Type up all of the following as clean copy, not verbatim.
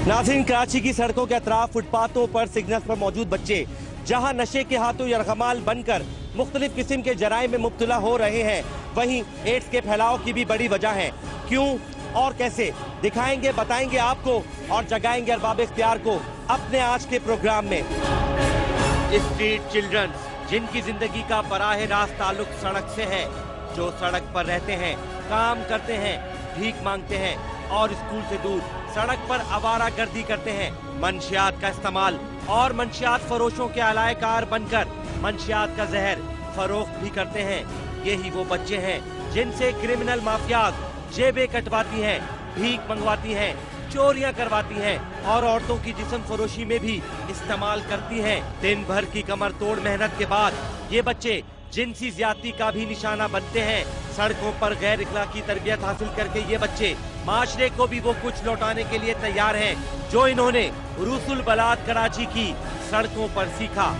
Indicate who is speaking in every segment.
Speaker 1: नाज़रीन, कराची की सड़कों के अतराफ फुटपाथों पर सिग्नल पर मौजूद बच्चे जहां नशे के हाथों यरगमाल बनकर मुख्तलिफ किस्म के जराइम में मुब्तला हो रहे हैं, वहीं एड्स के फैलाव की भी बड़ी वजह है। क्यों और कैसे दिखाएंगे, बताएंगे आपको और जगाएंगे अरबाब इख्तियार को अपने आज के प्रोग्राम में। स्ट्रीट चिल्ड्रन, जिनकी जिंदगी का बराह रास्त ताल्लुक सड़क से है, जो सड़क पर रहते हैं, काम करते हैं, भीख मांगते हैं और स्कूल से दूर सड़क पर आवारा गर्दी करते हैं, मंशियात का इस्तेमाल और मंशियात फरोशों के अलायकार बनकर मंशियात का जहर फरोख्त भी करते हैं। यही वो बच्चे हैं जिनसे क्रिमिनल माफियाज जेबें कटवाती हैं, भीख मंगवाती हैं, चोरियां करवाती हैं और औरतों की जिस्म फरोशी में भी इस्तेमाल करती हैं। दिन भर की कमर तोड़ मेहनत के बाद ये बच्चे जिनसी ज्यादती का भी निशाना बनते हैं। सड़कों पर गैर इखलाकी तरबियत हासिल करके ये बच्चे माशरे को भी वो कुछ लौटाने के लिए तैयार हैं जो इन्होंने रूसुल बलाद कराची की सड़कों पर सीखा।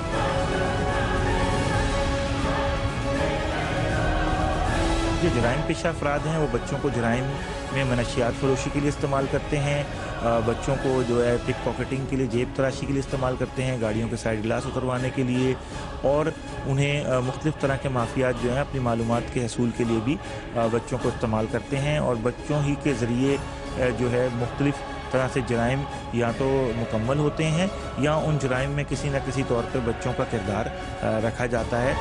Speaker 2: जो जराइम पेशा अफराद हैं वो बच्चों को जराइम में मनशियात फरोशी के लिए इस्तेमाल करते हैं, बच्चों को जो है पिक पॉकेटिंग के लिए, जेब तराशी के लिए इस्तेमाल करते हैं, गाड़ियों के साइड ग्लास उतरवाने के लिए और उन्हें मुख्तलिफ तरह के माफियात जो हैं अपनी मालूमात के हसूल के लिए भी बच्चों को इस्तेमाल करते हैं और बच्चों ही के ज़रिए जो है मुख्तलिफ तरह से जराइम या तो मुकम्मल होते हैं या उन जराइम में किसी न किसी तौर पर बच्चों का किरदार रखा जाता है।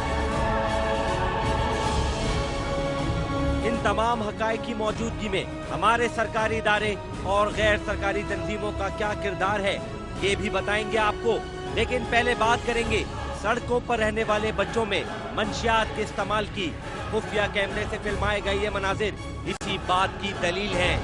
Speaker 1: इन तमाम हकाइक की मौजूदगी में हमारे सरकारी इदारे और गैर सरकारी तंजीमों का क्या किरदार है, ये भी बताएंगे आपको। लेकिन पहले बात करेंगे सड़कों पर रहने वाले बच्चों में मंशियात के इस्तेमाल की। खुफिया कैमरे से फिल्माए गए ये मनाजिर इसी बात की दलील है।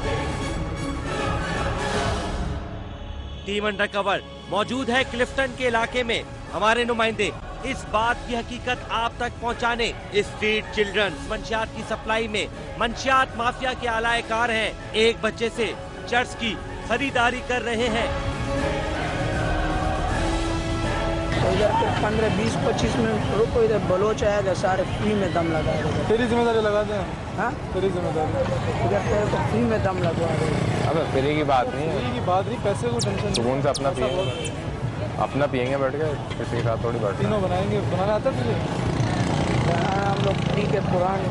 Speaker 1: टीम अंडरकवर मौजूद है क्लिफ्टन के इलाके में। हमारे नुमाइंदे इस बात की हकीकत आप तक पहुंचाने स्ट्रीट चिल्ड्रन मंशियात की सप्लाई में मंशियात माफिया के आलाकार हैं। एक बच्चे से चर्च की खरीदारी कर रहे हैं।
Speaker 3: इधर 15, 20, 25 मिनट रुको, इधर बलोच आएगा, सारे फ्री में दम लगा देगा।
Speaker 4: तेरी जिम्मेदारी लगा दें।
Speaker 3: हाँ,
Speaker 4: तेरी जिम्मेदारी।
Speaker 3: इधर तेरे को फ्री में दम लगवा देगा।
Speaker 5: अबे फ्री की बात नहीं है,
Speaker 4: फ्री की बात नहीं, पैसे को टेंशन
Speaker 5: सुकून से अपना पिएंगे, अपना पिएंगे बैठ के, किसी के साथ थोड़ी बैठ।
Speaker 4: तीनों बनाएंगे, बनाना आता तुझे?
Speaker 3: हम लोग फ्री के पुराने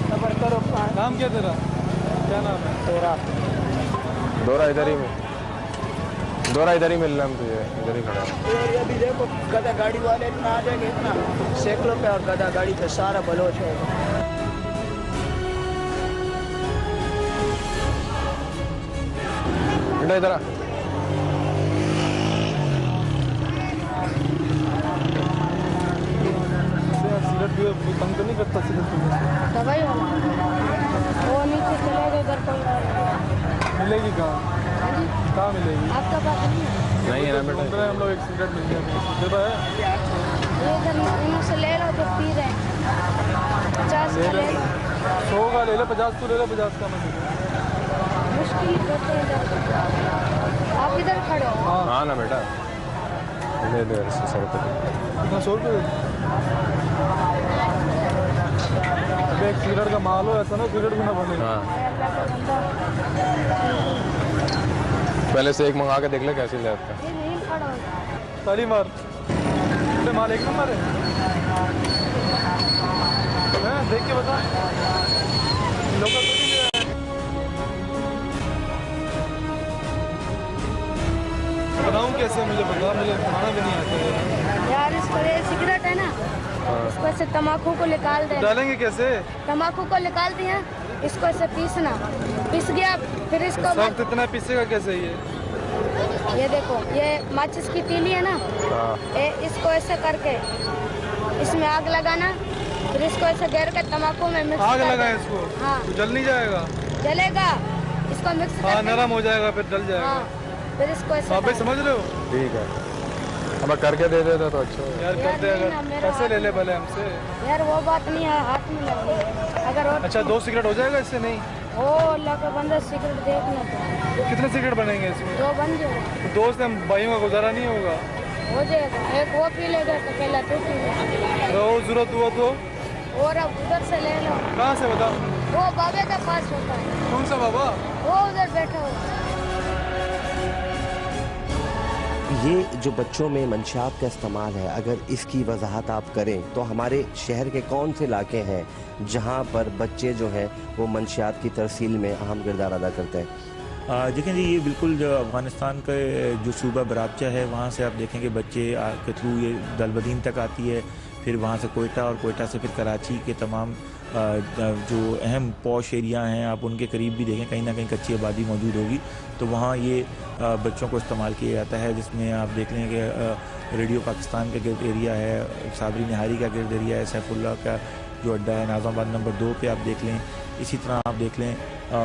Speaker 3: सफर करो।
Speaker 4: नाम क्या तेरा? क्या नाम है
Speaker 3: तेरा?
Speaker 5: दौरा इधर ही मिल रहा है तुझे, इधर ही खड़ा है।
Speaker 3: ये अभी देखो गधा गाड़ी वाले इतना आ जाएंगे, इतना सैकड़ों पे, और गधा गाड़ी पे सारा बलोच होगा।
Speaker 5: बेटा इधर आ।
Speaker 4: सिगरेट तंग तो नहीं करता? सिगरेट
Speaker 6: दवाई वाला वो नीचे चलेगा, इधर
Speaker 4: मिलेगी कहाँ? कहाँ मिलेगी?
Speaker 6: आपका पास
Speaker 5: नहीं है ना बेटा?
Speaker 4: हम लोग एक सिगरेट मिल गया
Speaker 6: ये इधर से ले लो जो पी रहे हैं। 50 का ले लो,
Speaker 4: 100 का ले लो, 50 तो ले लो, 50 का मैं
Speaker 6: मुश्किल करते हैं। आप इधर खड़े हो?
Speaker 5: हाँ ना बेटा, ले दे 100 रुपये।
Speaker 4: 100 रुपये एक सिगरेट का माल हो, ऐसा ना सिगरेट भी ना बने।
Speaker 5: हाँ, पहले से एक मंगा के देख ले कैसे जाता है।
Speaker 4: ताली मार, माल एक नंबर है, देख के बता। लोकल बनाऊं कैसे, मुझे बता, मुझे बनाना भी नहीं आता
Speaker 6: यार। इसको ये सिगरेट है ना, इसको ऐसे तम्बाकू को निकाल दे।
Speaker 4: डालेंगे कैसे?
Speaker 6: तम्बाकू को निकाल दिया, इसको ऐसे पीसना, पीस गया फिर इसको
Speaker 4: सब इतना पीसेगा कैसे?
Speaker 6: ये देखो, ये माचिस की तीली है ना, इसको ऐसे करके इसमें आग लगाना, फिर इसको ऐसे घेर के तम्बाकू में मिक्स
Speaker 4: आग लगाए इसको?
Speaker 6: हाँ,
Speaker 4: तो जल नहीं जाएगा?
Speaker 6: जलेगा, इसको मिक्स
Speaker 4: हाँ, नरम हो जाएगा, फिर जल जाएगा।
Speaker 6: हाँ, फिर इसको ऐसे
Speaker 4: आप समझ रहे हो?
Speaker 5: ठीक है, अब करके दे देता तो अच्छा है।
Speaker 4: यार करते, अगर पैसे ले ले भले हमसे।
Speaker 6: यार वो बात नहीं है, हाथ में लगी अगर
Speaker 4: अच्छा 2 सिगरेट हो जाएगा इससे? नहीं,
Speaker 6: ओ अल्लाह का बंदा, सिगरेट देखना तो
Speaker 4: कितने सिगरेट बनेंगे इसमें?
Speaker 6: 2 बन जाए।
Speaker 4: तो 2 से हम भाइयों का गुजारा नहीं होगा।
Speaker 6: हो जाएगा, एक वो पी लेगा तो पहला तू पी ले,
Speaker 4: वो जरूरत हुआ तो
Speaker 6: और अब उधर से ले लो।
Speaker 4: कहाँ से बता?
Speaker 6: वो बाबे का पास होता है।
Speaker 4: कौन सा बाबा?
Speaker 6: वो उधर बैठा होता है।
Speaker 1: ये जो बच्चों में मंशियात का इस्तेमाल है, अगर इसकी वजाहत आप करें तो हमारे शहर के कौन से इलाके हैं जहाँ पर बच्चे जो हैं वो मंशियात की तरसील में अहम किरदार अदा करते हैं?
Speaker 2: देखें जी, ये बिल्कुल जो अफ़गानिस्तान का जो सूबा बराबचा है वहाँ से आप देखेंगे बच्चे के थ्रू ये दलबदीन तक आती है, फिर वहाँ से कोयटा और कोयटा से फिर कराची के तमाम जो अहम पॉश एरिया हैं आप उनके करीब भी देखें कहीं ना कहीं कच्ची आबादी मौजूद होगी, तो वहाँ ये बच्चों को इस्तेमाल किया जाता है। जिसमें आप देख लें कि रेडियो पाकिस्तान का गिर्द एरिया है, साबरी निहारी का गिर्द एरिया है, सैफुल्ला का जो अड्डा है नाज़ाबाद नंबर 2 पे आप देख लें, इसी तरह आप देख लें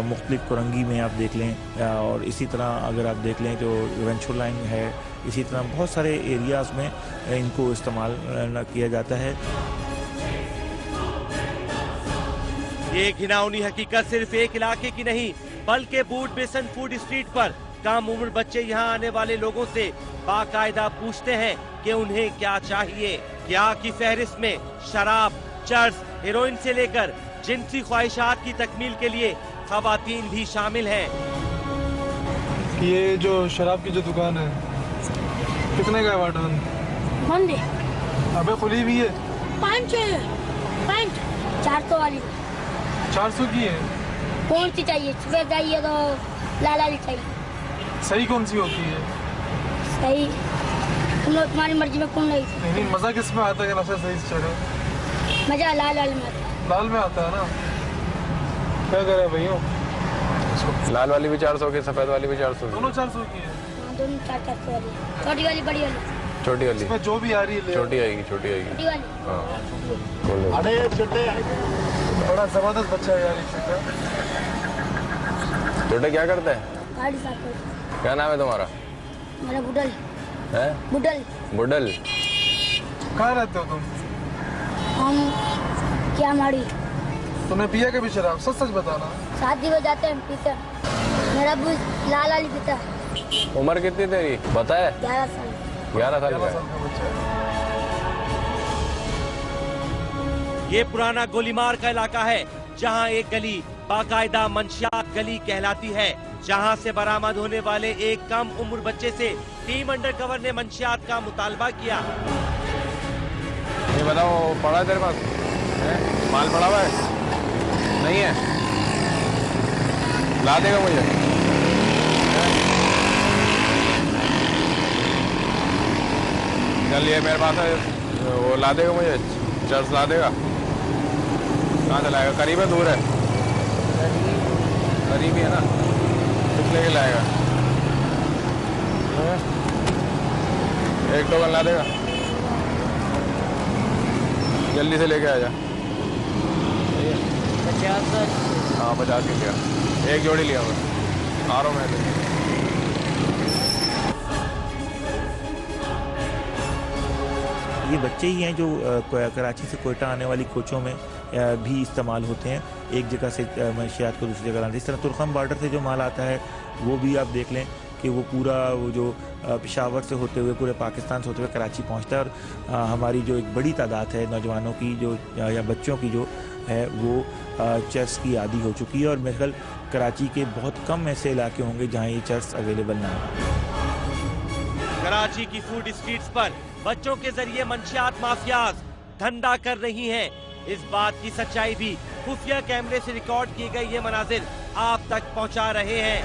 Speaker 2: मुख्तलिफ कुरंगी में आप देख लें, और इसी तरह अगर आप देख लें जो वेंचुर लाइन है, इसी तरह बहुत सारे एरियाज़ में इनको इस्तेमाल किया जाता है।
Speaker 1: ये घिनौनी हकीकत सिर्फ एक इलाके की नहीं बल्कि बूट बेसन फूड स्ट्रीट पर कम उम्र बच्चे यहाँ आने वाले लोगों से बाकायदा पूछते हैं कि उन्हें क्या चाहिए। क्या की फहरिस्त में शराब, चर्स, हेरोइन से लेकर जिनसी ख्वाहिशात की तकमील के लिए खवातीन भी शामिल हैं।
Speaker 4: ये जो शराब की जो दुकान है कितने का है वाटर?
Speaker 6: बंद है।
Speaker 4: अबे खुली भी है?
Speaker 6: 400 वाली।
Speaker 4: 400 की है?
Speaker 6: कौन सी चाहिए? सफेद चाहिए तो लाल वाली चाहिए।
Speaker 4: सही कौन सी होती है?
Speaker 6: सही तुम्हारी मर्जी में कौन नहीं।
Speaker 4: नहीं, मजा किस में आता है कि नशा सही से चढ़े?
Speaker 6: मजा लाल वाले में आता है।
Speaker 4: लाल में आता है ना? क्या करे भैया?
Speaker 5: लाल वाली भी 400 की, सफेद वाली भी 400 की।
Speaker 4: दोनों 400 की है?
Speaker 6: हाँ, दोनों 400 वाली। छोटी वाली, बड़ी वाली।
Speaker 5: छोटी वाली
Speaker 4: इसमें जो भी आ रही है
Speaker 5: छोटी आएगी, छोटी आएगी।
Speaker 6: छोटी वाली।
Speaker 5: हाँ
Speaker 4: अरे छोटे बड़ा जबरदस्त बच्चा है यार।
Speaker 5: छोटे क्या करते हैं?
Speaker 6: गाड़ी साफ कर।
Speaker 5: क्या नाम है तुम्हारा?
Speaker 6: मेरा बुडल
Speaker 5: है?
Speaker 6: बुडल।
Speaker 5: बुडल।
Speaker 4: कहाँ रहते हो तुम?
Speaker 6: हम क्या माड़ी।
Speaker 4: तुमने पिया कभी शराब? सच सच बताना।
Speaker 6: शादी में जाते हैं पीते। मेरा लाल वाली पीता है।
Speaker 5: उम्र कितनी तेरी बता है?
Speaker 6: 11 साल।
Speaker 5: 11 साल
Speaker 4: 11
Speaker 5: का
Speaker 4: साल का बच्चा है।
Speaker 1: ये पुराना गोलीमार का इलाका है जहां एक गली बाकायदा मंशियात गली कहलाती है, जहां से बरामद होने वाले एक कम उम्र बच्चे से टीम अंडरकवर ने मंशियात का मुतालबा किया।
Speaker 5: ये बताओ, पड़ा है तेरे पास? है? माल पड़ा हुआ है? नहीं है? ला देगा मुझे? चल ये मेरे पास है, वो ला देगा मुझे, चर्च ला देगा। कहाँ से लाएगा? करीब है दूर है? करीब ही है ना? कितने के लाएगा? एक टोकन ला देगा? जल्दी से लेके आ जा।
Speaker 3: 50।
Speaker 5: हाँ 50 की क्या, एक जोड़ी लिया बस, आ रहा हूँ मैं।
Speaker 2: ये बच्चे ही हैं जो कराची से कोयटा आने वाली कोचों में भी इस्तेमाल होते हैं, एक जगह से मंशियात को दूसरी जगह लाने। इस तरह तुर्खम बॉर्डर से जो माल आता है वो भी आप देख लें कि वो पूरा वो जो पेशावर से होते हुए पूरे पाकिस्तान से होते हुए कराची पहुंचता है। और हमारी जो एक बड़ी तादाद है नौजवानों की जो या बच्चों की जो है वो चर्च की आदी हो चुकी है, और मेरे ख्याल कराची के बहुत कम ऐसे इलाके होंगे जहाँ ये चर्च अवेलेबल ना हो।
Speaker 1: कराची की फूड स्ट्रीट्स पर बच्चों के जरिए मंशियात माफियाज धंधा कर रही हैं। इस बात की सच्चाई भी खुफिया कैमरे से रिकॉर्ड किए गए ये मनाजिर आप तक पहुंचा रहे हैं।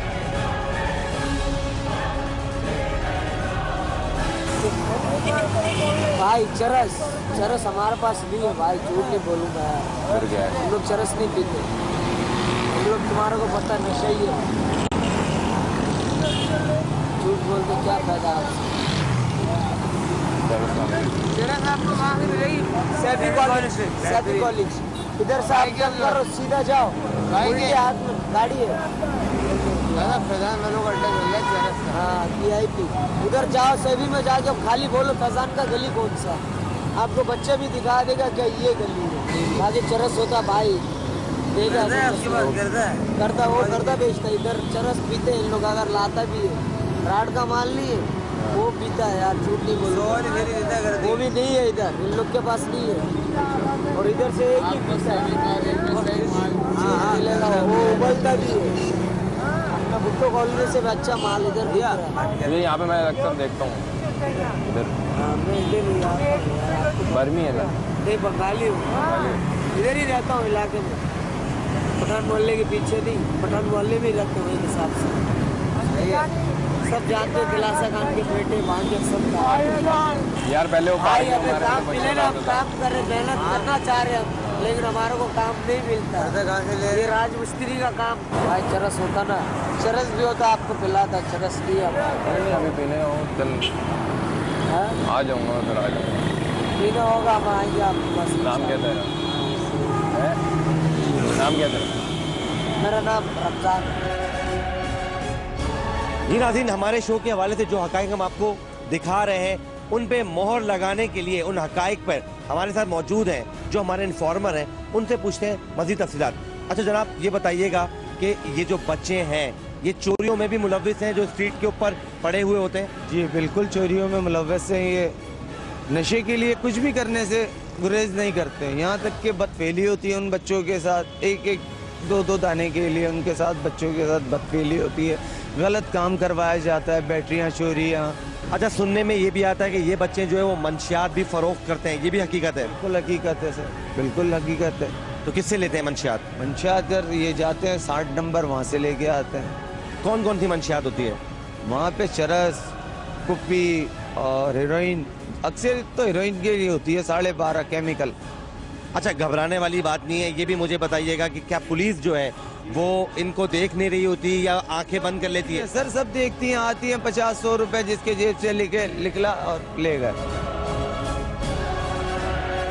Speaker 3: भाई चरस हमारे पास नहीं है भाई, झूठ नहीं बोलूँगा यार।
Speaker 5: फिर क्या है?
Speaker 3: हम लोग चरस नहीं पीते, हम लोग तुम्हारे को पता नशा ही है। झूठ बोल के क्या फायदा आपसे? चरस आपको वहाँ से मिलेगी सैफी कॉलेज। इधर से आप जब करो सीधा जाओ, उल्टे हाथ में गाड़ी है। फैजान में लोग अड्डा चल रहा है। हाँ VIP। उधर जाओ सैफी में जाके खाली बोलो फैजान का गली कौन सा, आपको बच्चे भी दिखा देगा क्या ये गली है। आगे चरस होता भाई देगा करता वो करता बेचता। इधर चरस पीते इन लोग, अगर लाता भी है राड का माल नहीं है वो पीता है यार, झूठ नहीं बोलो। वो भी नहीं है इधर, इन लोग के पास नहीं है। और इधर से एक ही पीता है। हाँ वो उबलता भी है। अपना भुट्टो कॉलोनी से भी अच्छा माल इधर दिया।
Speaker 5: ये यहाँ पे मैं अक्सर देखता हूँ। इधर
Speaker 3: मैं इधर नहीं आता,
Speaker 5: बर्मी है ना?
Speaker 3: नहीं बंगाली हूँ, इधर ही रहता हूँ इलाके में, पठान मोहल्ले के पीछे नहीं, पठान मोहल्ले में ही रहते हैं वही हिसाब से। सब जानते हैं दिलासा खान के बेटे भांजे सब।
Speaker 5: यार पहले वो
Speaker 3: भाई हमें काम मिले ना, हम काम कर रहे, मेहनत करना चाह रहे हम, लेकिन हमारे को काम नहीं मिलता। ये राज मिस्त्री का काम भाई, चरस होता ना, चरस भी होता आपको पिलाता, चरस भी
Speaker 5: अभी पीने हो चल आ जाऊंगा, फिर आ जाऊंगा।
Speaker 3: पीना होगा हम आएंगे आपके पास।
Speaker 5: नाम क्या तेरा? नाम क्या तेरा?
Speaker 3: मेरा नाम रमजान।
Speaker 1: जी नाज़रीन, हमारे शो के हवाले से जो हकाइक हम आपको दिखा रहे हैं उन पे मोहर लगाने के लिए, उन हकाइक पर हमारे साथ मौजूद हैं जो हमारे इन्फॉर्मर हैं, उनसे पूछते हैं मज़ीद तफसीलात। अच्छा जनाब, ये बताइएगा कि ये जो बच्चे हैं ये चोरियों में भी मुलव्विस हैं जो स्ट्रीट के ऊपर पड़े हुए होते हैं?
Speaker 7: जी बिल्कुल, चोरियों में मुलव्वस हैं। ये नशे के लिए कुछ भी करने से गुरेज नहीं करते हैं, यहाँ तक कि बदफेली होती है उन बच्चों के साथ, एक एक दो दो दाने के लिए उनके साथ, बच्चों के साथ बदफेली होती है, गलत काम करवाया जाता है, बैटरियाँ चोरियाँ।
Speaker 1: अच्छा, सुनने में ये भी आता है कि ये बच्चे जो है वो मंशियात भी फरोख्त करते हैं, ये भी हकीकत है?
Speaker 7: बिल्कुल हकीकत है सर, बिल्कुल हकीकत है।
Speaker 1: तो किससे लेते हैं मंशियात?
Speaker 7: मंशियात ये जाते हैं 60 नंबर, वहाँ से लेके आते हैं।
Speaker 1: कौन कौन सी मंशियात होती है
Speaker 7: वहाँ पे? चरस, कुप्पी और हीरोइन, अक्सर तो हीरोइन की ही होती है, 12.5 केमिकल।
Speaker 1: अच्छा, घबराने वाली बात नहीं है, ये भी मुझे बताइएगा कि क्या पुलिस जो है वो इनको देख नहीं रही होती या आंखें बंद कर लेती है?
Speaker 7: सर सब देखती हैं, आती हैं, 50-100 रुपए जिसके जेब से निकला और ले गए।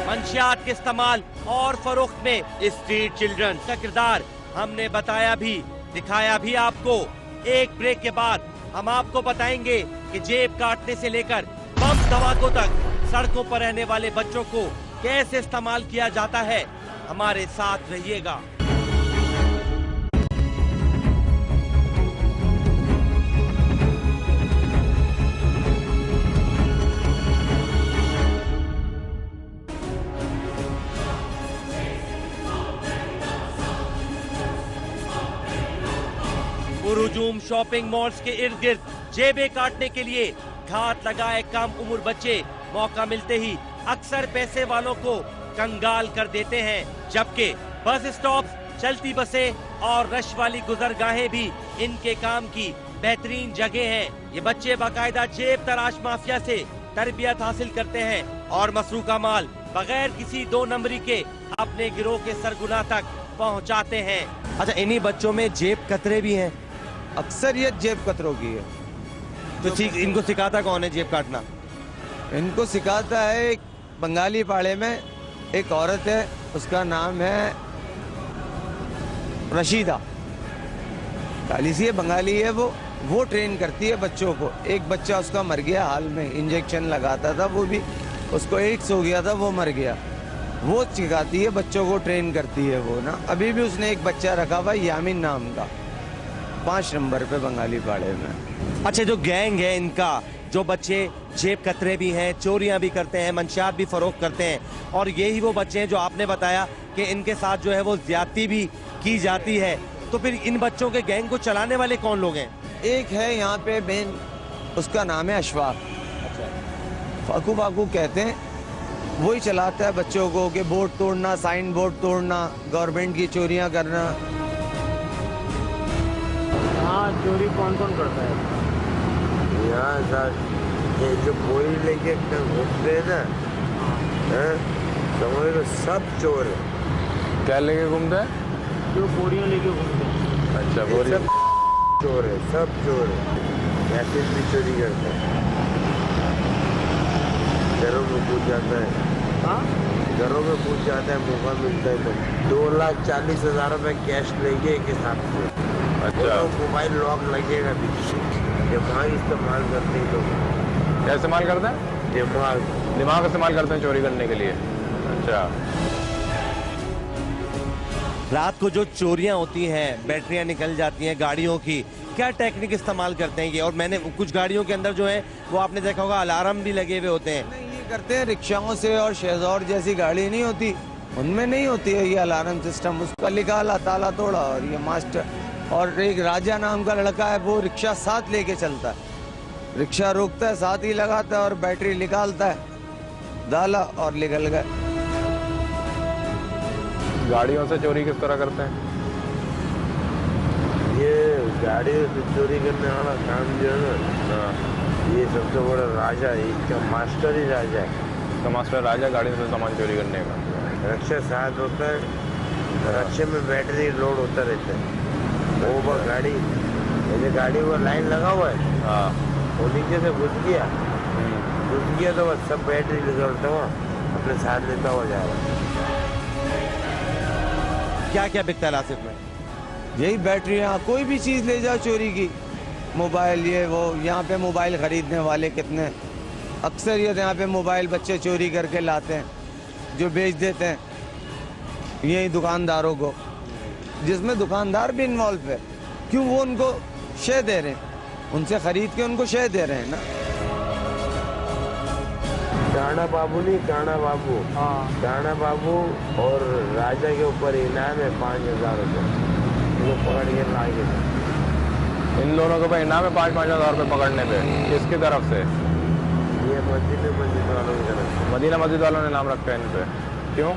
Speaker 1: मंशियात के इस्तेमाल और फरोख्त में स्ट्रीट चिल्ड्रन का किरदार हमने बताया भी, दिखाया भी आपको। एक ब्रेक के बाद हम आपको बताएंगे कि जेब काटने से लेकर बम धमाकों तक सड़कों पर रहने वाले बच्चों को कैसे इस्तेमाल किया जाता है। हमारे साथ रहिएगा। पुरुजूम शॉपिंग मॉल्स के इर्द गिर्द जेबें काटने के लिए घात लगाए कम उम्र बच्चे मौका मिलते ही अक्सर पैसे वालों को कंगाल कर देते हैं, जबकि बस स्टॉप, चलती बसें और रश वाली गुजरगाहें भी इनके काम की बेहतरीन जगह हैं। ये बच्चे बाकायदा जेब तराश माफिया से तरबियत हासिल करते हैं और मसरूका माल बगैर किसी 2 नंबरी के अपने गिरोह के सरगुना तक पहुंचाते हैं। अच्छा, इन्हीं बच्चों में जेब कतरे भी हैं?
Speaker 7: अक्सरियत जेब कतरों की है।
Speaker 1: तो इनको सिखाता कौन है जेब काटना?
Speaker 7: इनको सिखाता है एक बंगाली पाड़े में एक औरत है, उसका नाम है रशीदा, काली सी है, बंगाली है वो ट्रेन करती है बच्चों को। एक बच्चा उसका मर गया हाल में, इंजेक्शन लगाता था, वो भी उसको एड्स हो गया था, वो मर गया। वो सिखाती है बच्चों को, ट्रेन करती है वो ना। अभी भी उसने एक बच्चा रखा हुआ यामिन नाम का, 5 नंबर पे बंगाली पाड़े में।
Speaker 1: अच्छा, जो गैंग है इनका, जो बच्चे जेब कतरे भी हैं, चोरियां भी करते हैं, मंशियात भी फरोख्त करते हैं, और यही वो बच्चे हैं जो आपने बताया कि इनके साथ जो है वो ज्यादती भी की जाती है, तो फिर इन बच्चों के गैंग को चलाने वाले कौन लोग हैं?
Speaker 7: एक है यहाँ पे मेन, उसका नाम है अशफाक।
Speaker 1: अच्छा,
Speaker 7: फाकू फाकू कहते हैं, वही चलाता है बच्चों को कि बोर्ड तोड़ना, साइन बोर्ड तोड़ना, गवर्नमेंट की चोरियां करना।
Speaker 3: हाँ, चोरी कौन कौन करता है
Speaker 8: यहाँ सर? ये जो बोरी लेके घूमते हैं ना, समझ लो सब चोर है।
Speaker 5: क्या लेके घूमते हैं?
Speaker 3: जो बोरियां लेके घूमते हैं।
Speaker 5: अच्छा, बोरी
Speaker 8: सब चोर है, सब चोर है। पैसे भी चोरी करते हैं, घरों में पूछ जाता है।
Speaker 3: हाँ,
Speaker 8: घरों में पूछ जाता है, मौका मिलता है तो 2,40,000 रुपए कैश लेंगे एक हिसाब से।
Speaker 5: अच्छा,
Speaker 8: मोबाइल लॉक लगेगा पीछे। दिमाग इस्तेमाल करते हैं लोग।
Speaker 5: क्या इस्तेमाल करते हैं? दिमाग इस्तेमाल करते हैं चोरी करने के लिए। अच्छा,
Speaker 1: रात को जो चोरियां होती हैं, बैटरियां निकल जाती हैं गाड़ियों की, क्या टेक्निक इस्तेमाल करते हैं ये? और मैंने कुछ गाड़ियों के अंदर जो है वो आपने देखा होगा अलार्म भी लगे हुए होते हैं।
Speaker 7: नहीं, ये करते हैं रिक्शाओं से, और शेजौर जैसी गाड़ी नहीं होती उनमें नहीं होती है ये अलार्म सिस्टम। उसका निकाला, ताला तोड़ा, और ये मास्टर और एक राजा नाम का लड़का है, वो रिक्शा साथ लेके चलता है। रिक्शा रोकता है, साथ ही लगाता है और बैटरी निकालता है, डाला और निकल गए।
Speaker 5: गाड़ियों से चोरी किस तरह करते हैं?
Speaker 8: ये गाड़ियों से चोरी करने वाला काम जो है ना, ये सबसे बड़ा राजा है, इसका मास्टर ही राजा है।
Speaker 5: तो मास्टर राजा गाड़ियों से सामान चोरी करने का।
Speaker 8: रक्षा साथ होता है, रक्षे में बैटरी लोड होता रहता है। वो गाड़ी, जैसे गाड़ी वो लाइन लगा हुआ है,
Speaker 5: हाँ,
Speaker 8: वो नीचे से घुस गया तो बस सब बैटरी निकलता हुआ अपने साथ लेता हुआ जा रहा है।
Speaker 1: क्या क्या बिकता है लासिफ में?
Speaker 7: यही बैटरियाँ, कोई भी चीज़ ले जाओ चोरी की, मोबाइल ये वो। यहाँ पे मोबाइल खरीदने वाले कितने, अक्सर ये यहाँ पे मोबाइल बच्चे चोरी करके लाते हैं, जो बेच देते हैं यही दुकानदारों को, जिसमें दुकानदार भी इन्वॉल्व है। क्यों? वो उनको शय दे रहे हैं, उनसे खरीद के उनको शय दे रहे हैं ना।
Speaker 8: काना बाबू नहीं, काना बाबू, काना बाबू और राजा के ऊपर इनाम है 5000 रुपये, वो पकड़ के लाएंगे।
Speaker 5: इन दोनों के ऊपर इनाम है 5-5 हज़ार रुपये पकड़ने पे। किसकी तरफ से?
Speaker 8: ये मस्जिद वालों की तरफ से।
Speaker 5: मदीना मस्जिद वालों ने नाम रखा है इन पे। क्यों?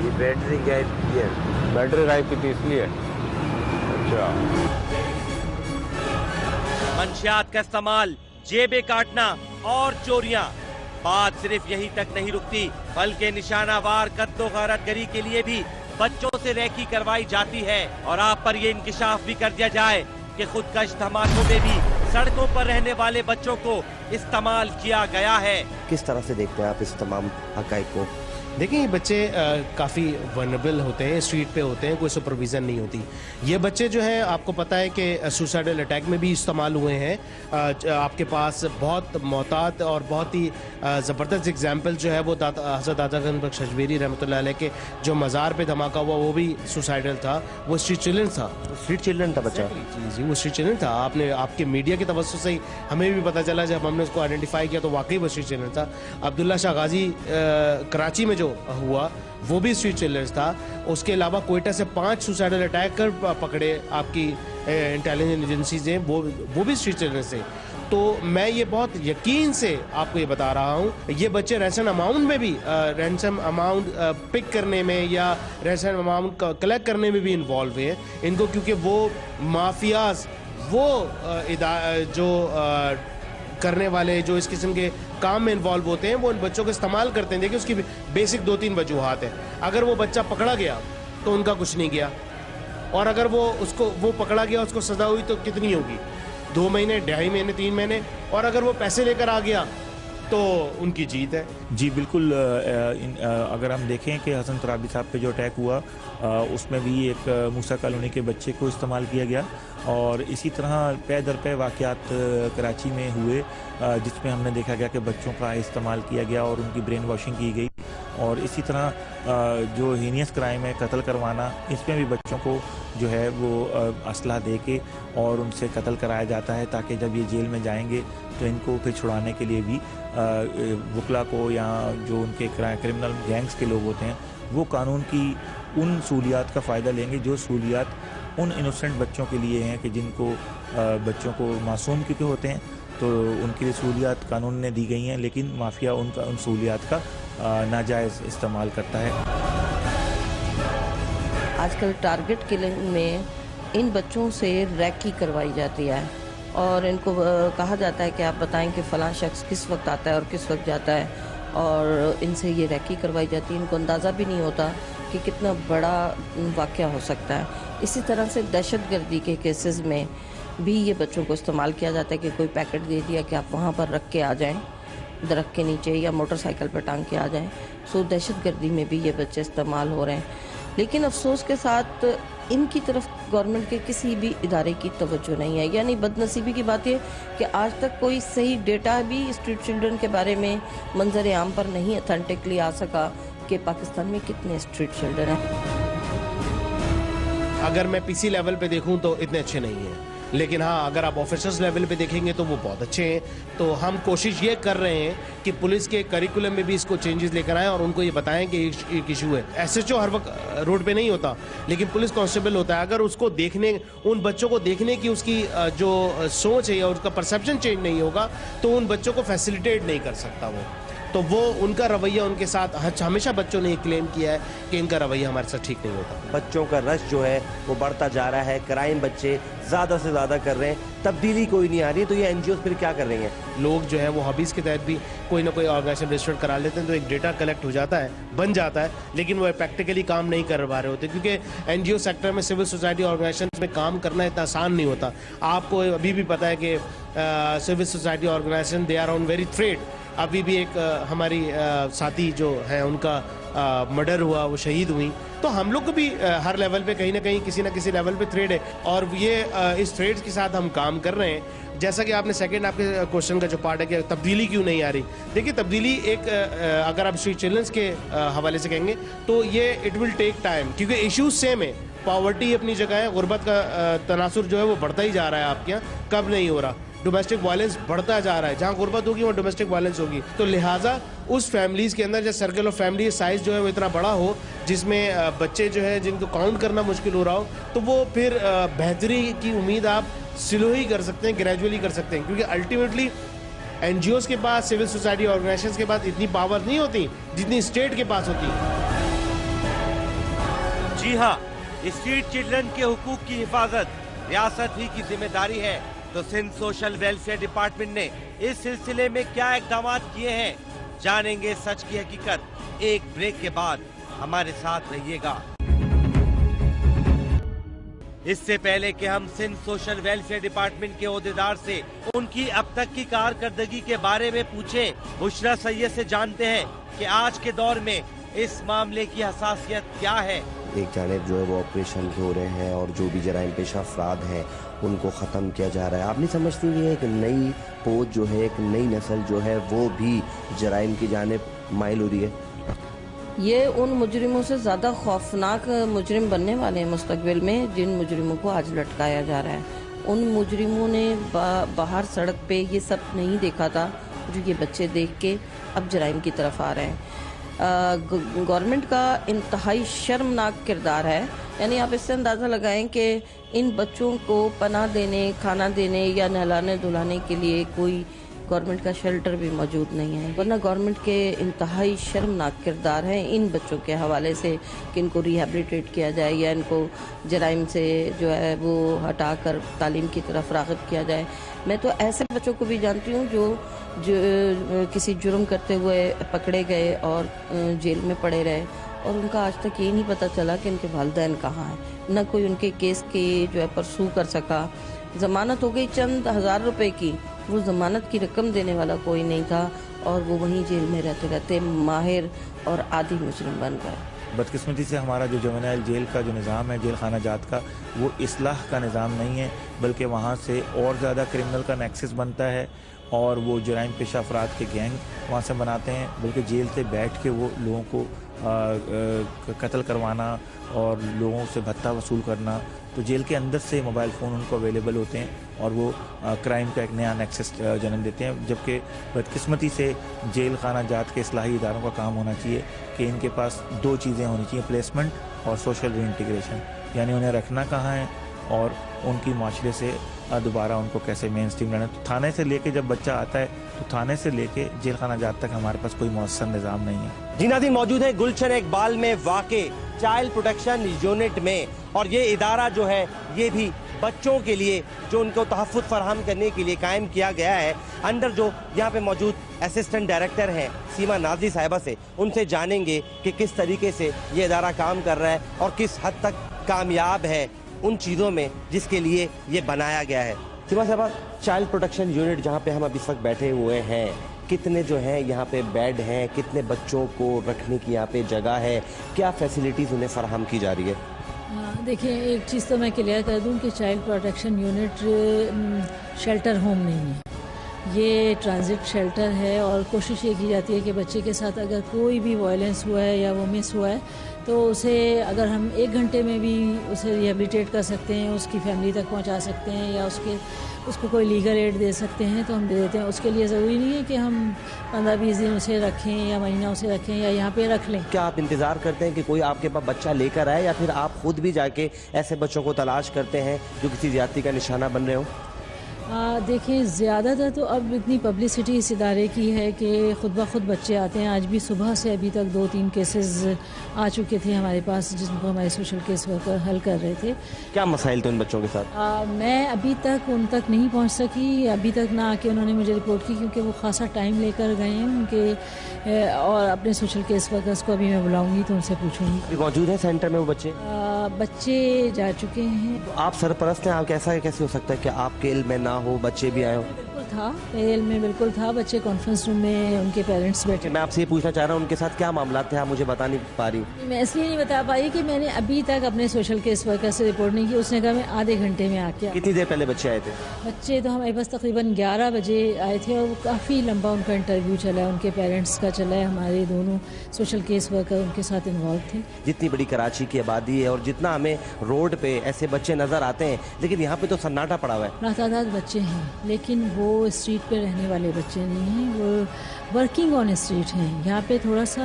Speaker 8: ये बैटरी गायब की है।
Speaker 5: बैटरी गायब की थी इसलिए। अच्छा,
Speaker 1: मंशियात का इस्तेमाल, जेबें काटना और चोरियां, बात सिर्फ यहीं तक नहीं रुकती, बल्कि निशानावार कत्लो गारतगरी के लिए भी बच्चों से रैकी करवाई जाती है। और आप पर ये इंकिशाफ भी कर दिया जाए कि खुदकश धमाकों में भी सड़कों पर रहने वाले बच्चों को इस्तेमाल किया गया है।
Speaker 9: किस तरह से देखते हैं आप इस तमाम हकाइक को?
Speaker 10: देखिए, ये बच्चे काफ़ी वनरेबल होते हैं, स्ट्रीट पे होते हैं, कोई सुपरविज़न नहीं होती। ये बच्चे जो हैं, आपको पता है कि सुसाइडल अटैक में भी इस्तेमाल हुए हैं। आपके पास बहुत मोहतात और बहुत ही ज़बरदस्त एग्जाम्पल जो है वो हज़रत दादा गंज बख्श अजमेरी रहमतुल्लाह अलैह के जो मज़ार पे धमाका हुआ, वो भी सुसाइडल था, वो स्ट्रीट चिल्ड्रन था।
Speaker 9: स्ट्रीट चिल्ड्रन था बच्चा?
Speaker 10: जी, वो स्ट्रीट चिल्ड्रन था। आपके मीडिया की तवज्जो से ही हमें भी पता चला, जब हमने उसको आइडेंटिफाई किया तो वाकई वो स्ट्रीट चिल्ड्रन था। अब्दुल्ला शाह गाजी कराची में जो हुआ वो भी स्ट्रीट चिल्ड्रन था। उसके अलावा कोयटा से 5 सुसाइडल अटैक कर पकड़े आपकी इंटेलिजेंस एजेंसीज हैं, वो भी स्ट्रीट चिल्ड्रन से। तो मैं ये बहुत यकीन से आपको ये बता रहा हूँ, ये बच्चे रैंसम अमाउंट में भी रैंसम अमाउंट पिक करने में या रैंसम अमाउंट कलेक्ट करने में भी इन्वॉल्व हैं इनको, क्योंकि वो माफियाज, वो जो करने वाले जो इस किस्म के काम में इन्वॉल्व होते हैं, वो उन बच्चों को इस्तेमाल करते हैं। देखिए, उसकी बेसिक 2-3 वजूहात है। अगर वो बच्चा पकड़ा गया तो उनका कुछ नहीं गया, और अगर वो पकड़ा गया, उसको सजा हुई तो कितनी होगी? 2 महीने, 2.5 महीने, 3 महीने। और अगर वो पैसे लेकर आ गया तो उनकी जीत है।
Speaker 2: जी बिल्कुल। अगर हम देखें कि हसन तराबी साहब पे जो अटैक हुआ, उसमें भी एक मूसा कॉलोनी के बच्चे को इस्तेमाल किया गया, और इसी तरह पे दर पे वाक़यात कराची में हुए, जिसमें हमने देखा गया कि बच्चों का इस्तेमाल किया गया और उनकी ब्रेन वॉशिंग की गई। और इसी तरह जो हीनियस क्राइम है, कत्ल करवाना, इसमें भी बच्चों को जो है वो असला दे के और उनसे कत्ल कराया जाता है, ताकि जब ये जेल में जाएंगे तो इनको फिर छुड़ाने के लिए भी वकला को या जो उनके क्रिमिनल गैंग्स के लोग होते हैं, वो कानून की उन सहूलियात का फ़ायदा लेंगे जो सहूलियात उन इनोसेंट बच्चों के लिए हैं, कि जिनको बच्चों को मासूम क्योंकि होते हैं, तो उनके लिए सहूलियात कानून ने दी गई हैं, लेकिन माफिया उन सहूलियात का नाजायज़ इस्तेमाल करता है।
Speaker 11: आजकल टारगेट किलिंग में इन बच्चों से रैकी करवाई जाती है, और इनको कहा जाता है कि आप बताएं कि फ़लाँ शख्स किस वक्त आता है और किस वक्त जाता है, और इनसे ये रैकी करवाई जाती है। इनको अंदाज़ा भी नहीं होता कि कितना बड़ा वाक़या हो सकता है। इसी तरह से दहशतगर्दी के केसेस में भी ये बच्चों को इस्तेमाल किया जाता है कि कोई पैकेट दे दिया कि आप वहाँ पर रख के आ जाएं, दरख्त के नीचे या मोटरसाइकिल पर टांग के आ जाएं। सो दहशतगर्दी में भी ये बच्चे इस्तेमाल हो रहे हैं। लेकिन अफसोस के साथ इनकी तरफ गवर्नमेंट के किसी भी इदारे की तवज्जो नहीं है। यानी बदनसीबी की बात है कि आज तक कोई सही डेटा भी स्ट्रीट चिल्ड्रन के बारे में मंजर आम पर नहीं अथेंटिकली आ सका कि पाकिस्तान में कितने स्ट्रीट चिल्ड्रन हैं।
Speaker 10: अगर मैं पीसी लेवल पे देखूं तो इतने अच्छे नहीं हैं। लेकिन हाँ, अगर आप ऑफिसर्स लेवल पे देखेंगे तो वो बहुत अच्छे हैं। तो हम कोशिश ये कर रहे हैं कि पुलिस के करिकुलम में भी इसको चेंजेस लेकर आएँ और उनको ये बताएं कि एक इशू है। SHO हर वक्त रोड पे नहीं होता, लेकिन पुलिस कांस्टेबल होता है। अगर उसको देखने, उन बच्चों को देखने की उसकी जो सोच है या उसका परसेप्शन चेंज नहीं होगा तो उन बच्चों को फैसिलिटेट नहीं कर सकता तो वो उनका रवैया उनके साथ हमेशा बच्चों ने क्लेम किया है कि इनका रवैया हमारे साथ ठीक नहीं होता।
Speaker 1: बच्चों का रश जो है वो बढ़ता जा रहा है, क्राइम बच्चे ज्यादा से ज्यादा कर रहे हैं, तब्दीली कोई नहीं आ रही, तो ये एनजीओ फिर क्या कर रही हैं?
Speaker 10: लोग जो है वो हॉबीज के तहत भी कोई ना कोई ऑर्गेनाइजेशन रजिस्टर्ड करा लेते हैं, तो एक डेटा कलेक्ट हो जाता है, बन जाता है, लेकिन वो प्रैक्टिकली काम नहीं कर पा रहे होते, क्योंकि एनजीओ सेक्टर में, सिविल सोसाइटी ऑर्गेनाइजेशन में काम करना इतना आसान नहीं होता। आपको अभी भी पता है कि civil society organisation they are on very thread. अभी भी एक हमारी साथी जो है उनका मर्डर हुआ, वो शहीद हुई, तो हम लोग को भी हर लेवल पे कहीं ना कहीं किसी ना किसी लेवल पे थ्रेड है और ये इस थ्रेड्स के साथ हम काम कर रहे हैं। जैसा कि आपने सेकंड आपके क्वेश्चन का जो पार्ट है कि तब्दीली क्यों नहीं आ रही, देखिए तब्दीली एक अगर आप स्ट्रीट चिल्ड्रंस के हवाले से कहेंगे तो ये इट विल टेक टाइम, क्योंकि इश्यूज सेम है। पॉवर्टी अपनी जगह है, गुर्बत का तनासुर जो है वो बढ़ता ही जा रहा है आपके यहाँ, कब नहीं हो रहा। डोमेस्टिक वायलेंस बढ़ता जा रहा है, जहाँ गुर्बत होगी वहाँ डोमेस्टिक वायलेंस होगी, तो लिहाजा उस फैमिलीज़ के अंदर जब सर्कल ऑफ फैमिली साइज़ जो है वो इतना बड़ा हो जिसमें बच्चे जो है जिनको काउंट करना मुश्किल हो रहा हो, तो वो फिर बेहतरी की उम्मीद आप स्लो ही कर सकते हैं, ग्रेजुअली कर सकते हैं, क्योंकि अल्टीमेटली एनजीओज़ के पास, सिविल सोसाइटी ऑर्गेनाइजेशंस के पास इतनी पावर नहीं होती जितनी स्टेट के पास होती है।
Speaker 1: जी हाँ, स्ट्रीट चिल्ड्रन के हुकूक की हिफाजत रियासत ही की जिम्मेदारी है, तो सिंध सोशल वेलफेयर डिपार्टमेंट ने इस सिलसिले में क्या इकदाम किए हैं, जानेंगे सच की हकीकत। एक ब्रेक के बाद हमारे साथ रहिएगा। इससे पहले कि हम सिंध सोशल वेलफेयर डिपार्टमेंट के ओहदेदार से उनकी अब तक की कारकर्दगी के बारे में पूछे, बुशरा सैयद से जानते हैं कि आज के दौर में इस मामले की हसासियत क्या है।
Speaker 9: एक जानिब जो है वो ऑपरेशन हो रहे हैं और जो भी जराइम पेशा अफराद हैं उनको ख़त्म किया जा रहा है। आप नहीं समझती कि एक नई पोत जो है, एक नई नस्ल जो है वो भी जराइम की जानिब माइल हो रही है?
Speaker 11: ये उन मुजरिमों से ज़्यादा खौफनाक मुजरिम बनने वाले हैं मुस्तकबिल में, जिन मुजरिमों को आज लटकाया जा रहा है। उन मुजरिमों ने बाहर सड़क पे ये सब नहीं देखा था जो ये बच्चे देख के अब जराइम की तरफ आ रहे हैं। गवर्नमेंट का इंतहाई शर्मनाक किरदार है, यानी आप इससे अंदाज़ा लगाएं कि इन बच्चों को पनाह देने, खाना देने या नहलाने धुलाने के लिए कोई गवर्नमेंट का शेल्टर भी मौजूद नहीं है, वरना गवर्नमेंट के इंतहाई शर्मनाक किरदार हैं इन बच्चों के हवाले से कि इनको रिहेबिलिटेट किया जाए या इनको जराइम से जो है वो हटाकर तालीम की तरफ राग़िब किया जाए। मैं तो ऐसे बच्चों को भी जानती हूँ जो किसी जुर्म करते हुए पकड़े गए और जेल में पड़े रहे और उनका आज तक ये नहीं पता चला कि उनके वालिदैन कहाँ हैं, न कोई उनके केस की जो है परसू कर सका। ज़मानत हो गई चंद हज़ार रुपए की, वो ज़मानत की रकम देने वाला कोई नहीं था और वो वहीं जेल में रहते रहते माहिर और आदी मुजरिम बन गए।
Speaker 2: बदकिस्मती से हमारा जो जुवेनाइल जेल का जो निज़ाम है, जेल खाना जात का, वो इस्लाह का निज़ाम नहीं है, बल्कि वहाँ से और ज़्यादा क्रिमिनल का नेक्सस बनता है और वो जराइम पेशा अफराद के गैंग वहाँ से बनाते हैं, बल्कि जेल से बैठ के वो लोगों को कत्ल करवाना और लोगों से भत्ता वसूल करना। तो जेल के अंदर से मोबाइल फ़ोन उनको अवेलेबल होते हैं और वो क्राइम का एक नया नेक्सस जन्म देते हैं। जबकि बदकिस्मती से जेल खाना जात के इस्लाही इदारों का काम होना चाहिए कि इनके पास दो चीज़ें होनी चाहिए, प्लेसमेंट और सोशल रीइंटीग्रेशन, यानी उन्हें रखना कहाँ है और उनकी माशरे से दोबारा उनको कैसे मेन स्ट्रीम लाना। तो थाने से लेके जब बच्चा आता है तो थाने से लेके जेल खाना जात तक हमारे पास कोई मौसर निज़ाम नहीं है।
Speaker 1: जी नाज़रीन, मौजूद है गुलशन इकबाल में वाक़े चाइल्ड प्रोटेक्शन यूनिट में, और ये इदारा जो है ये भी बच्चों के लिए जो उनको तहफ़्फ़ुज़ फराहम करने के लिए कायम किया गया है। अंदर जो यहाँ पे मौजूद असिस्टेंट डायरेक्टर हैं सीमा नाज़री साहिबा से उनसे जानेंगे कि किस तरीके से ये इदारा काम कर रहा है और किस हद तक कामयाब है उन चीज़ों में जिसके लिए ये बनाया गया है। सीमा साहबा, चाइल्ड प्रोटेक्शन यूनिट जहाँ पे हम अभी इस वक्त बैठे हुए हैं, कितने जो हैं यहाँ पे बेड हैं, कितने बच्चों को रखने की यहाँ पे जगह है, क्या फैसिलिटीज़ उन्हें फराहम की जा रही है?
Speaker 12: देखिए, एक चीज़ तो मैं क्लियर कर दूं कि child protection unit shelter home नहीं है, ये ट्रांजिट शेल्टर है और कोशिश ये की जाती है कि बच्चे के साथ अगर कोई भी वायलेंस हुआ है या वो मिस हुआ है तो उसे अगर हम 1 घंटे में भी उसे रिहेबिलिटेट कर सकते हैं, उसकी फैमिली तक पहुंचा सकते हैं या उसको कोई लीगल एड दे सकते हैं तो हम दे देते हैं। उसके लिए ज़रूरी नहीं है कि हम 15-20 दिन उसे रखें या महीना उसे रखें या यहाँ पे रख लें।
Speaker 9: क्या आप इंतज़ार करते हैं कि कोई आपके पास बच्चा लेकर आए या फिर आप खुद भी जाके ऐसे बच्चों को तलाश करते हैं जो किसी ज्यादती का निशाना बन रहे हो?
Speaker 12: देखिए, ज़्यादातर तो अब इतनी पब्लिसिटी इस इदारे की है कि ख़ुद ब खुद बच्चे आते हैं। आज भी सुबह से अभी तक 2-3 केसेस आ चुके थे हमारे पास जिनको हमारे सोशल केस वर्कर हल कर रहे थे।
Speaker 9: क्या मसाइल थे उन बच्चों के साथ?
Speaker 12: मैं अभी तक उन तक नहीं पहुंच सकी, अभी तक ना आके उन्होंने मुझे रिपोर्ट की, क्योंकि वो खासा टाइम लेकर गए हैं उनके, और अपने सोशल केस वर्कर्स को अभी मैं बुलाऊंगी तो उनसे पूछूंगी।
Speaker 9: मौजूद है सेंटर में वो बच्चे?
Speaker 12: बच्चे जा चुके हैं।
Speaker 9: आप सरपरस्त हैं, आप कैसे हो सकता है कि आपके इल्म में ना हो, बच्चे भी आए हो?
Speaker 12: बिल्कुल था, मेरे इल्म में बिल्कुल था। बच्चे कॉन्फ्रेंस रूम में उनके पेरेंट्स बैठे।
Speaker 9: मैं आपसे ये पूछना चाह रहा हूँ उनके साथ क्या मामला थे, आप मुझे बता नहीं पा रही?
Speaker 12: मैं इसलिए नहीं बता पाई कि मैंने अभी तक अपने सोशल केस वर्कर से रिपोर्ट नहीं की। उसने कहा मैं आधे घंटे में आके।
Speaker 9: कितनी देर पहले बच्चे आए थे?
Speaker 12: बच्चे तो हमारे पास तकरीबन 11 बजे आए थे और काफ़ी लंबा उनका इंटरव्यू चला है, उनके पेरेंट्स का चला है, हमारे दोनों सोशल केस वर्कर उनके साथ इन्वॉल्व थे।
Speaker 9: जितनी बड़ी कराची की आबादी है और जितना हमें रोड पे ऐसे बच्चे नजर आते हैं, लेकिन यहाँ पे तो सन्नाटा पड़ा हुआ है।
Speaker 12: लातादाद बच्चे हैं, लेकिन वो स्ट्रीट पे रहने वाले बच्चे नहीं हैं, वो वर्किंग ऑन स्ट्रीट हैं। यहाँ पे थोड़ा सा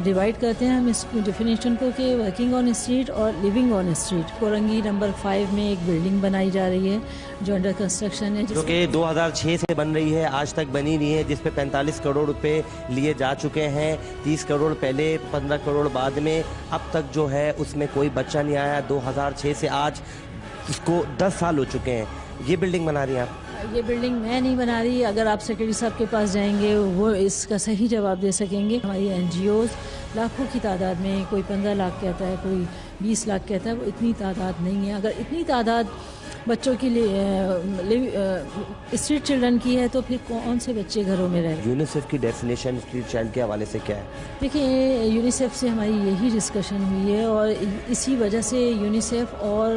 Speaker 12: डिवाइड करते हैं हम इस डेफिनेशन को कि वर्किंग ऑन स्ट्रीट और living on street. Korangi number 5 में एक बिल्डिंग बनाई जा रही है जो अंडर कंस्ट्रक्शन है,
Speaker 9: जो कि 2006 से बन रही है, आज तक बनी नहीं है, जिस पे 45 करोड़ रुपए लिए जा चुके हैं। 30 करोड़ पहले, 15 करोड़ बाद में, अब तक जो है उसमें कोई बच्चा नहीं आया। 2006 से आज उसको 10 साल हो चुके हैं। ये बिल्डिंग बना रही हैं आप?
Speaker 12: ये बिल्डिंग मैं नहीं बना रही। अगर आप सेक्रेटरी साहब के पास जाएंगे वो इसका सही जवाब दे सकेंगे। हमारी NGOs लाखों की तादाद में, कोई 15 लाख कहता है, कोई 20 लाख कहता है, वो इतनी तादाद नहीं है। अगर इतनी तादाद बच्चों की स्ट्रीट चिल्ड्रन की है तो फिर कौन से बच्चे घरों में रह?
Speaker 9: यूनिसेफ की डेफिनेशन स्ट्रीट चाइल्ड के हवाले से क्या है?
Speaker 12: देखिए, यूनिसेफ से हमारी यही डिस्कशन हुई है और इसी वजह से यूनिसेफ और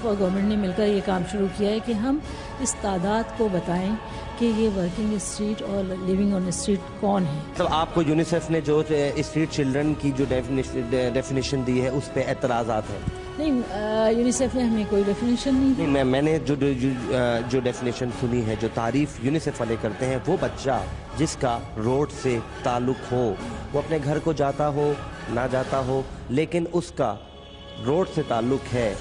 Speaker 12: गवर्नमेंट ने मिलकर ये काम शुरू किया है कि हम इस तादाद को बताएं कि ये वर्किंग स्ट्रीट और लिविंग ऑन स्ट्रीट कौन है।
Speaker 9: तो आपको यूनिसेफ ने जो स्ट्रीट चिल्ड्रन की जो डेफिनेशन दी है उस पर एतराज़ात हैं?
Speaker 12: नहीं, यूनिसेफ ने हमें कोई डेफिनेशन नहीं दी।
Speaker 9: मैंने जो डेफिनेशन सुनी है, जो तारीफ यूनिसेफ वाले करते हैं, वो बच्चा जिसका रोड से ताल्लुक हो, वो अपने घर को जाता हो ना जाता हो, लेकिन उसका रोड से ताल्लुक है,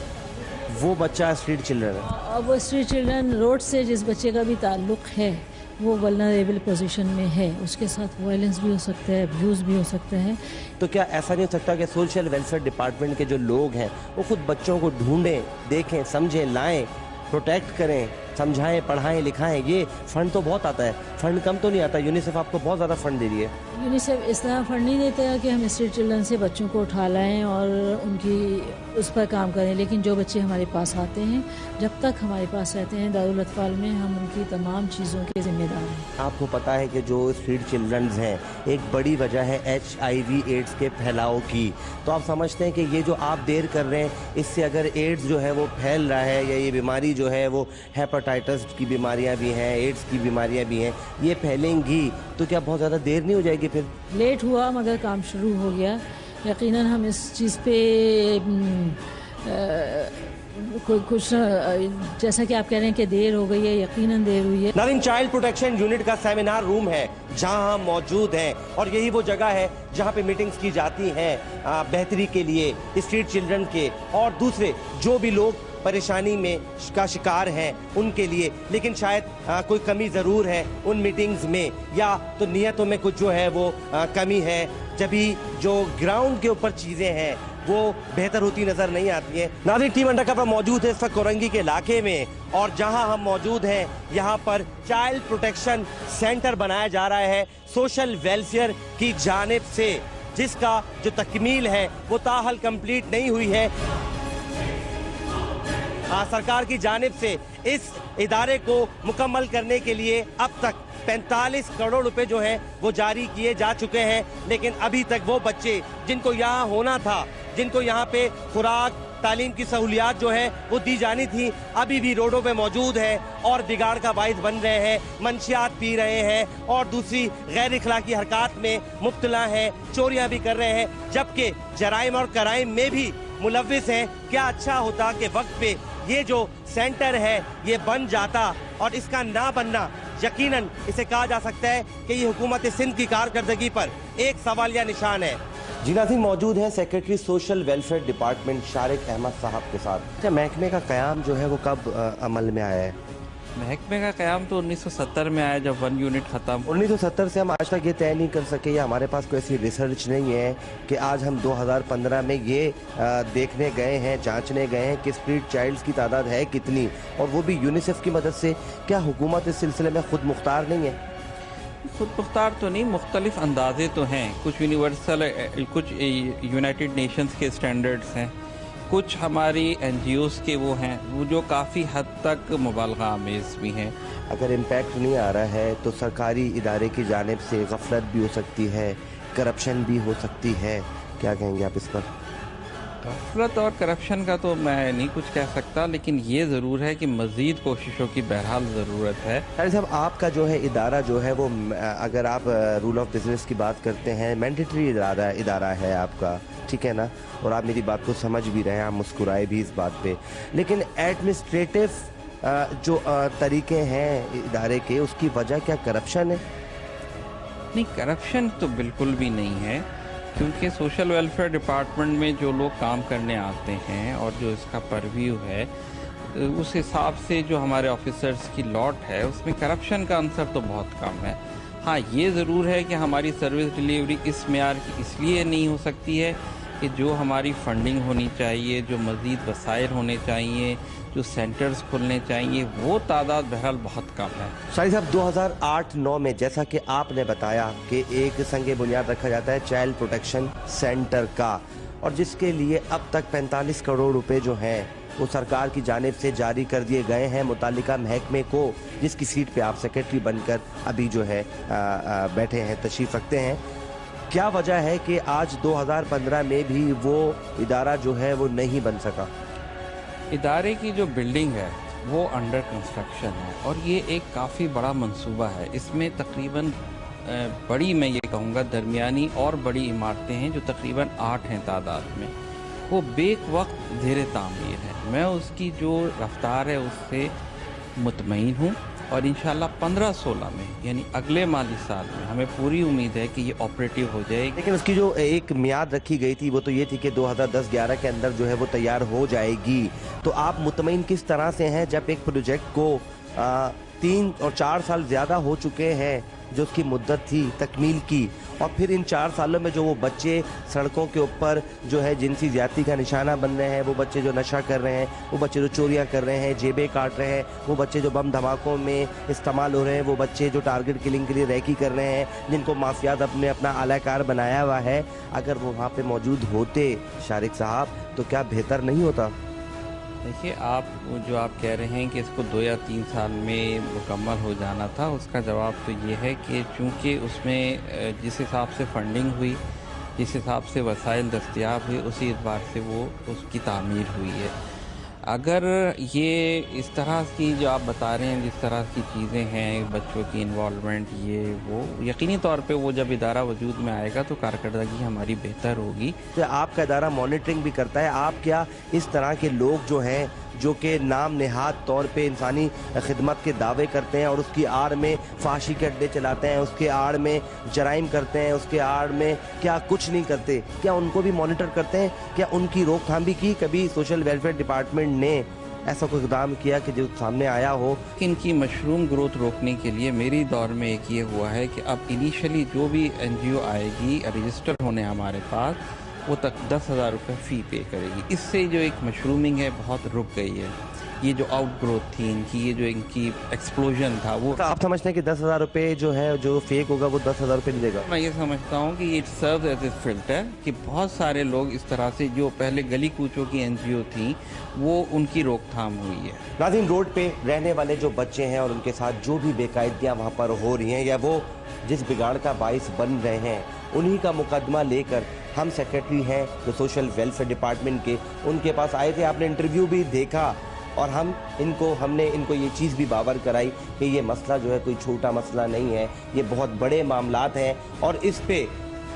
Speaker 9: वो बच्चा स्ट्रीट चिल्ड्रन है।
Speaker 12: वो स्ट्रीट चिल्ड्रन रोड से जिस बच्चे का भी ताल्लुक है वो वल्नरेबल पोजीशन में है, उसके साथ वायलेंस भी हो सकता है, अब्यूज़ भी हो सकता है।
Speaker 9: तो क्या ऐसा नहीं हो सकता कि सोशल वेलफेयर डिपार्टमेंट के जो लोग हैं वो खुद बच्चों को ढूंढें, देखें, समझें, लाएं, प्रोटेक्ट करें, समझाएं, पढ़ाएं, लिखाएं? ये फंड तो बहुत आता है, फंड कम तो नहीं आता। यूनिसेफ आपको बहुत ज़्यादा फंड दे रही है।
Speaker 12: यूनिसेफ इस तरह फंड नहीं देता है कि हम स्ट्रीट चिल्ड्रन से बच्चों को उठा लाएं और उनकी उस पर काम करें, लेकिन जो बच्चे हमारे पास आते हैं, जब तक हमारे पास रहते हैं दारुल अतफाल में, हम उनकी तमाम चीज़ों के जिम्मेदार हैं।
Speaker 9: आपको पता है कि जो स्ट्रीट चिल्ड्रंस हैं, एक बड़ी वजह है HIV एड्स के फैलाव की। तो आप समझते हैं कि ये जो आप देर कर रहे हैं, इससे अगर एड्स जो है वो फैल रहा है या ये बीमारी जो है वो हेपेटाइटिस की बीमारियां भी हैं, एड्स की बीमारियां भी हैं, ये फैलेंगी, तो क्या बहुत ज़्यादा देर नहीं हो जाएगी? फिर
Speaker 12: लेट हुआ मगर काम शुरू हो गया। यकीनन हम इस चीज़ पे कुछ, जैसा कि आप कह रहे हैं कि देर हो गई है, यकीनन देर हुई है।
Speaker 1: नाज़रीन, चाइल्ड प्रोटेक्शन यूनिट का सेमिनार रूम है जहां हम मौजूद हैं और यही वो जगह है जहां पे मीटिंग्स की जाती हैं बेहतरी के लिए स्ट्रीट चिल्ड्रन के और दूसरे जो भी लोग परेशानी में का शिकार हैं उनके लिए। लेकिन शायद कोई कमी ज़रूर है उन मीटिंग्स में, या तो नियतों में कुछ जो है वो कमी है, जभी जो ग्राउंड के ऊपर चीज़ें हैं वो बेहतर होती नज़र नहीं आती हैं। नाज़रीन, टीम अंडरकवर मौजूद है इस वक्त कोरंगी के इलाके में और जहां हम मौजूद हैं यहाँ पर चाइल्ड प्रोटेक्शन सेंटर बनाया जा रहा है सोशल वेलफेयर की जानिब से, जिसका जो तकमील है वो ताहल कंप्लीट नहीं हुई है। सरकार की जानिब से इस इदारे को मुकम्मल करने के लिए अब तक 45 करोड़ रुपए जो है वो जारी किए जा चुके हैं, लेकिन अभी तक वो बच्चे जिनको यहाँ होना था, जिनको यहाँ पे खुराक, तालीम की सहूलियात जो है वो दी जानी थी, अभी भी रोडों पे मौजूद है और बिगाड़ का बाइस बन रहे हैं, मंशियात पी रहे हैं और दूसरी गैर इखलाकी हरकत में मुब्तला हैं, चोरियां भी कर रहे हैं, जबकि जराइम और कराइम में भी मुलव्विस हैं। क्या अच्छा होता कि वक्त पे ये जो सेंटर है ये बन जाता, और इसका ना बनना यकीनन इसे कहा जा सकता है कि ये हुकूमत सिंध की कारकर्दगी पर एक सवालिया निशान है।
Speaker 9: जी नाज़रीन, मौजूद है secretary social welfare department Shariq Ahmad साहब के साथ। महकमे का क़याम जो है वो कब अमल में आया है?
Speaker 13: महकमे का क़याम तो 1970 में आया, जब 1 यूनिट ख़त्म।
Speaker 9: 1970 से हम आज तक ये तय नहीं कर सके, या हमारे पास कोई ऐसी रिसर्च नहीं है कि आज हम 2015 में ये देखने गए हैं, जांचने गए हैं कि स्ट्रीट चाइल्ड्स की तादाद है कितनी, और वो भी यूनिसेफ की मदद से। क्या हुकूमत इस सिलसिले में खुद मुख्तार नहीं है?
Speaker 13: खुद मुख्तार तो नहीं, मुख्तलिफ अंदाजे तो हैं। कुछ यूनिवर्सल, कुछ यूनाइटेड नेशंस के स्टैंडर्ड्स हैं, कुछ हमारी NGOs के वो हैं, वो जो काफ़ी हद तक मुबालगा आमेज़ भी हैं।
Speaker 9: अगर इम्पैक्ट नहीं आ रहा है तो सरकारी इदारे की जानिब से गफलत भी हो सकती है, करप्शन भी हो सकती है, क्या कहेंगे आप इस पर?
Speaker 13: गफलत और करप्शन का तो मैं नहीं कुछ कह सकता, लेकिन ये ज़रूर है कि मज़ीद कोशिशों की बहरहाल ज़रूरत है।
Speaker 9: साहब, आपका जो है इदारा जो है वो, अगर आप रूल ऑफ बिजनेस की बात करते हैं, मैंडेटरी इदारा है आपका, ठीक है ना, और आप मेरी बात को समझ भी रहे हैं, आप मुस्कुराए भी इस बात पे, लेकिन एडमिनिस्ट्रेटिव जो तरीके हैं इदारे के, उसकी वजह क्या करप्शन है?
Speaker 13: नहीं, करप्शन तो बिल्कुल भी नहीं है, क्योंकि सोशल वेलफेयर डिपार्टमेंट में जो लोग काम करने आते हैं और जो इसका परव्यू है, उस हिसाब से जो हमारे ऑफिसर्स की लॉट है उसमें करप्शन का अंसर तो बहुत कम है। हाँ, ये ज़रूर है कि हमारी सर्विस डिलीवरी इस मेयार की इसलिए नहीं हो सकती है कि जो हमारी फंडिंग होनी चाहिए, जो मज़ीद वसाइल होने चाहिए, जो सेंटर्स खुलने चाहिए, वो तादाद बहरहाल बहुत कम है।
Speaker 9: शाहिद साहब, 2008-9 में जैसा कि आपने बताया कि एक संगे बुनियाद रखा जाता है चाइल्ड प्रोटेक्शन सेंटर का, और जिसके लिए अब तक 45 करोड़ रुपए जो हैं वो सरकार की जानिब से जारी कर दिए गए हैं मुतालिका महकमे को, जिसकी सीट पे आप सेक्रेटरी बनकर अभी जो है बैठे हैं, तशरीफ़ रखते हैं। क्या वजह है कि आज 2015 में भी वो इदारा जो है वो नहीं बन सका?
Speaker 13: इदारे की जो बिल्डिंग है वो अंडर कंस्ट्रक्शन है, और ये एक काफ़ी बड़ा मंसूबा है। इसमें तकरीबन बड़ी, मैं ये कहूँगा दरमियानी और बड़ी इमारतें हैं जो तकरीबन 8 हैं तादाद में, वो बेक वक्त ज़ेरे तामीर है। मैं उसकी जो रफ्तार है उससे मुतमईन हूँ, और इंशाल्लाह 15-16 में, यानी अगले माली साल में, हमें पूरी उम्मीद है कि ये ऑपरेटिव हो जाएगी।
Speaker 9: लेकिन उसकी जो एक मियाद रखी गई थी वो तो ये थी कि 2010-11 के अंदर जो है वो तैयार हो जाएगी। तो आप मुतमईन किस तरह से हैं जब एक प्रोजेक्ट को 3 और 4 साल ज़्यादा हो चुके हैं जो उसकी मुद्दत थी तकमील की, और फिर इन 4 सालों में जो वो बच्चे सड़कों के ऊपर जो है जिनसी ज़्यादती का निशाना बन रहे हैं, वो बच्चे जो नशा कर रहे हैं, वो बच्चे जो चोरियां कर रहे हैं, जेबें काट रहे हैं, वो बच्चे जो बम धमाकों में इस्तेमाल हो रहे हैं, वो बच्चे जो टारगेट किलिंग के लिए रैकी कर रहे हैं, जिनको माफियात अपने अपना आलाकार बनाया हुआ है, अगर वो वहाँ पर मौजूद होते शारिक साहब तो क्या बेहतर नहीं होता?
Speaker 13: देखिए, आप जो आप कह रहे हैं कि इसको 2 या 3 साल में मुकम्मल हो जाना था, उसका जवाब तो ये है कि चूँकि उसमें जिस हिसाब से फंडिंग हुई, जिस हिसाब से वसाइल दस्तयाब हुए, उसी एतबार से वो उसकी तामीर हुई है। अगर ये इस तरह की जो आप बता रहे हैं, जिस तरह की चीज़ें हैं, बच्चों की इन्वॉल्वमेंट, ये वो यकीनी तौर पे वो जब इदारा वजूद में आएगा तो कारकर्दगी हमारी बेहतर होगी।
Speaker 9: तो आपका इदारा मॉनिटरिंग भी करता है, आप क्या इस तरह के लोग जो हैं जो कि नाम नेहाद तौर पे इंसानी खिदमत के दावे करते हैं और उसकी आड़ में फांसी के अड्डे चलाते हैं, उसके आड़ में जराइम करते हैं, उसके आड़ में क्या कुछ नहीं करते, क्या उनको भी मॉनिटर करते हैं? क्या उनकी रोकथाम भी की कभी सोशल वेलफेयर डिपार्टमेंट ने? ऐसा कोई इकदाम किया कि जो सामने आया हो?
Speaker 13: इनकी मशरूम ग्रोथ रोकने के लिए मेरी दौर में एक ये हुआ है कि अब इनिशियली जो भी NGO आएगी रजिस्टर होने हमारे पास, वो तक 10,000 रुपये फ़ी पे करेगी। इससे जो एक मशरूमिंग है बहुत रुक गई है। ये जो आउट ग्रोथ थी इनकी, ये जो इनकी एक्सप्लोजन था, वो
Speaker 9: तो आप समझते हैं कि 10,000 रुपये जो है जो फेक होगा वो 10,000 रुपये नहीं देगा?
Speaker 13: मैं ये समझता हूँ कि it serve as a filter, कि बहुत सारे लोग इस तरह से जो पहले गली कूचों की NGO थी वो उनकी रोकथाम हुई है।
Speaker 9: नाज़रीन, रोड पे रहने वाले जो बच्चे हैं और उनके साथ जो भी बेकायदगियाँ वहाँ पर हो रही हैं, या वो जिस बिगाड़ का बाइस बन रहे हैं, उन्हीं का मुकदमा लेकर हम सेक्रेटरी हैं जो सोशल वेलफेयर डिपार्टमेंट के, उनके पास आए थे, आपने इंटरव्यू भी देखा और हमने इनको ये चीज़ भी बावर कराई कि ये मसला जो है कोई छोटा मसला नहीं है, ये बहुत बड़े मामलात हैं और इस पे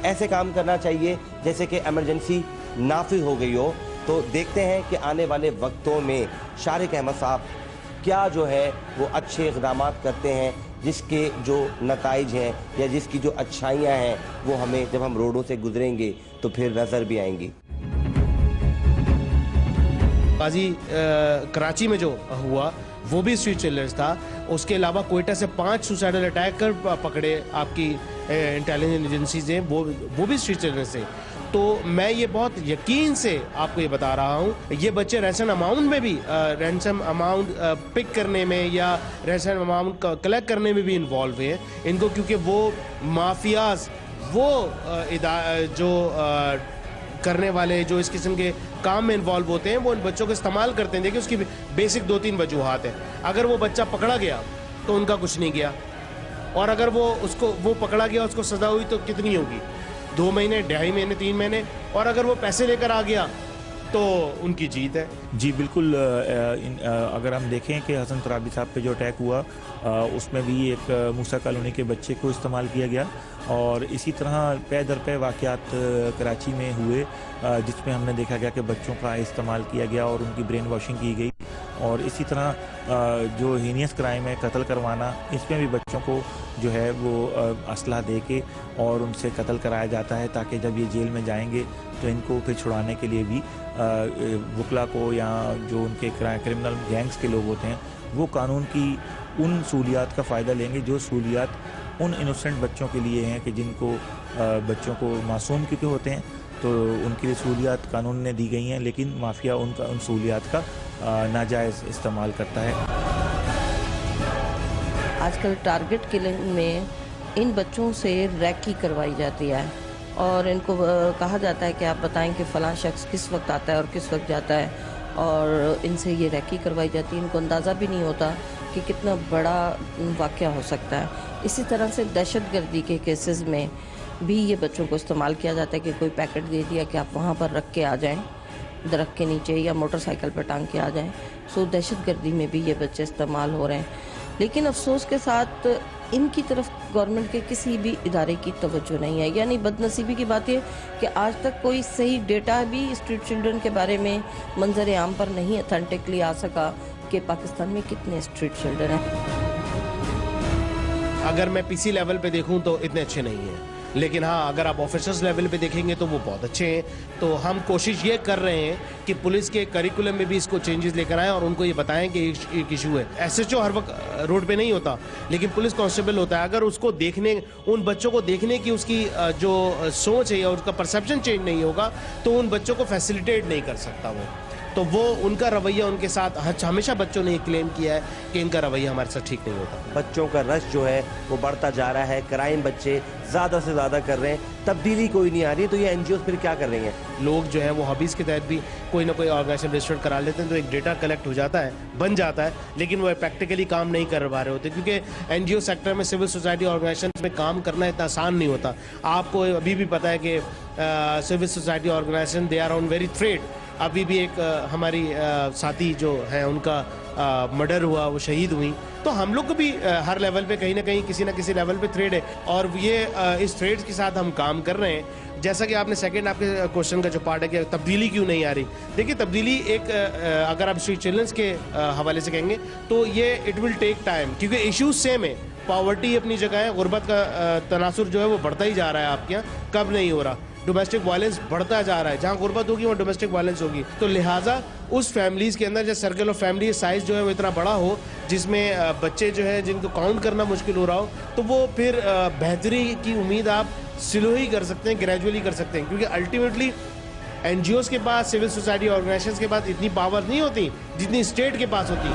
Speaker 9: ऐसे काम करना चाहिए जैसे कि इमरजेंसी नाफिज हो गई हो। तो देखते हैं कि आने वाले वक्तों में शारिक अहमद साहब क्या जो है वो अच्छे इक़दाम करते हैं, जिसके जो नताइज हैं या जिसकी जो अच्छाइयाँ हैं वो हमें जब हम रोडों से गुजरेंगे तो फिर नज़र भी आएंगी।
Speaker 10: गाजी कराची में जो हुआ वो भी स्ट्रीट चिल्ड्रंस था। उसके अलावा कोयटा से 5 सुसाइडल अटैक कर पकड़े आपकी इंटेलिजेंस एजेंसीज हैं, वो भी स्ट्रीट चिल्ड्रंस थे। तो मैं ये बहुत यकीन से आपको ये बता रहा हूँ, ये बच्चे रैंसम अमाउंट में भी रैंसम अमाउंट पिक करने में या रैंसम अमाउंट कलेक्ट करने में भी इन्वॉल्व हुए हैं इनको, क्योंकि वो माफियाज वो जो करने वाले जो इस किस्म के काम में इन्वॉल्व होते हैं वो इन बच्चों को इस्तेमाल करते हैं। देखिए उसकी बेसिक 2-3 वजूहात हैं। अगर वो बच्चा पकड़ा गया तो उनका कुछ नहीं गया, और अगर वो पकड़ा गया उसको सजा हुई तो कितनी होगी, 2 महीने, 2.5 महीने, 3 महीने, और अगर वो पैसे लेकर आ गया तो उनकी जीत है।
Speaker 2: जी बिल्कुल। अगर हम देखें कि हसन तराबी साहब पे जो अटैक हुआ उसमें भी एक मूसा कॉलोनी के बच्चे को इस्तेमाल किया गया, और इसी तरह पे दर पे वाक़यात कराची में हुए जिसमें हमने देखा गया कि बच्चों का इस्तेमाल किया गया और उनकी ब्रेन वॉशिंग की गई। और इसी तरह जो हीनियस क्राइम है कत्ल करवाना, इसमें भी बच्चों को जो है वो असला दे के और उनसे कत्ल कराया जाता है ताकि जब ये जेल में जाएंगे तो इनको फिर छुड़ाने के लिए भी वकला को या जो उनके क्रिमिनल गैंग्स के लोग होते हैं वो कानून की उन सहूलियात का फ़ायदा लेंगे जो सहूलियात उन इनोसेंट बच्चों के लिए हैं कि जिनको बच्चों को मासूम क्योंकि होते हैं तो उनके लिए सहूलियात कानून ने दी गई हैं, लेकिन माफिया उन सहूलियात का नाजायज़ इस्तेमाल करता है।
Speaker 11: आजकल टारगेट किलिंग में इन बच्चों से रैकी करवाई जाती है और इनको कहा जाता है कि आप बताएं कि फ़लाँ शख्स किस वक्त आता है और किस वक्त जाता है, और इनसे ये रैकी करवाई जाती है। इनको अंदाज़ा भी नहीं होता कि कितना बड़ा वाक़या हो सकता है। इसी तरह से दहशतगर्दी के केसेस में भी ये बच्चों को इस्तेमाल किया जाता है कि कोई पैकेट दे दिया कि आप वहाँ पर रख के आ जाएं, दरख्त के नीचे या मोटरसाइकिल पर टांग के आ जाएं। सो दहशतगर्दी में भी ये बच्चे इस्तेमाल हो रहे हैं। लेकिन अफसोस के साथ इनकी तरफ गवर्नमेंट के किसी भी इदारे की तवज्जो नहीं है। यानी बदनसीबी की बात है कि आज तक कोई सही डेटा भी स्ट्रीट चिल्ड्रन के बारे में मंजर आम पर नहीं अथेंटिकली आ सका कि पाकिस्तान में कितने स्ट्रीट चिल्ड्रन हैं।
Speaker 10: अगर मैं पीसी लेवल पे देखूं तो इतने अच्छे नहीं हैं, लेकिन हाँ अगर आप ऑफिसर्स लेवल पे देखेंगे तो वो बहुत अच्छे हैं। तो हम कोशिश ये कर रहे हैं कि पुलिस के करिकुलम में भी इसको चेंजेस लेकर आएं और उनको ये बताएं कि एक इशू है। एसएचओ हर वक्त रोड पे नहीं होता, लेकिन पुलिस कांस्टेबल होता है। अगर उसको देखने, उन बच्चों को देखने की उसकी जो सोच है या उसका परसेप्शन चेंज नहीं होगा तो उन बच्चों को फैसिलिटेट नहीं कर सकता वो। तो वो उनका रवैया उनके साथ हमेशा बच्चों ने क्लेम किया है कि इनका रवैया हमारे साथ ठीक नहीं होता।
Speaker 9: बच्चों का रश जो है वो बढ़ता जा रहा है, क्राइम बच्चे ज़्यादा से ज़्यादा कर रहे हैं, तब्दीली कोई नहीं आ रही। तो ये एनजीओ फिर क्या कर रही हैं?
Speaker 10: लोग जो है वो हॉबीज़ के तहत भी कोई ना कोई ऑर्गेनाइजेशन रजिस्टर्ड करा लेते हैं, तो एक डेटा कलेक्ट हो जाता है, बन जाता है, लेकिन वो प्रैक्टिकली काम नहीं कर पा रहे होते क्योंकि एनजीओ सेक्टर में सिविल सोसाइटी ऑर्गेनाइजेशन में काम करना इतना आसान नहीं होता। आपको अभी भी पता है कि civil society organisation they are on very thread. अभी भी एक हमारी साथी जो है उनका मर्डर हुआ, वो शहीद हुई। तो हम लोग को भी हर लेवल पे कहीं ना कहीं किसी ना किसी लेवल पे थ्रेड है और ये इस थ्रेड के साथ हम काम कर रहे हैं। जैसा कि आपने सेकंड आपके क्वेश्चन का जो पार्ट है कि तब्दीली क्यों नहीं आ रही, देखिए तब्दीली एक अगर आप स्ट्रीट चिल्ड्रंस के हवाले से कहेंगे तो ये इट विल टेक टाइम, क्योंकि इश्यूज सेम है। पॉवर्टी अपनी जगह है, गुर्बत का तनासुर जो है वो बढ़ता ही जा रहा है आपके यहाँ, कब नहीं हो रहा। डोमेस्टिक वायलेंस बढ़ता जा रहा है, जहाँ गुर्बत होगी वहाँ डोमेस्टिक वायलेंस होगी। तो लिहाजा उस फैमिलीज़ के अंदर जो सर्कल ऑफ फैमिली साइज जो है वो इतना बड़ा हो जिसमें बच्चे जो है जिनको काउंट करना मुश्किल हो रहा हो, तो वो फिर बेहतरी की उम्मीद आप स्लो ही कर सकते हैं, ग्रेजुअली कर सकते हैं। क्योंकि अल्टीमेटली एनजीओज़ के पास, सिविल सोसाइटी ऑर्गेनाइजेशंस के पास इतनी पावर नहीं होती जितनी स्टेट के पास होती।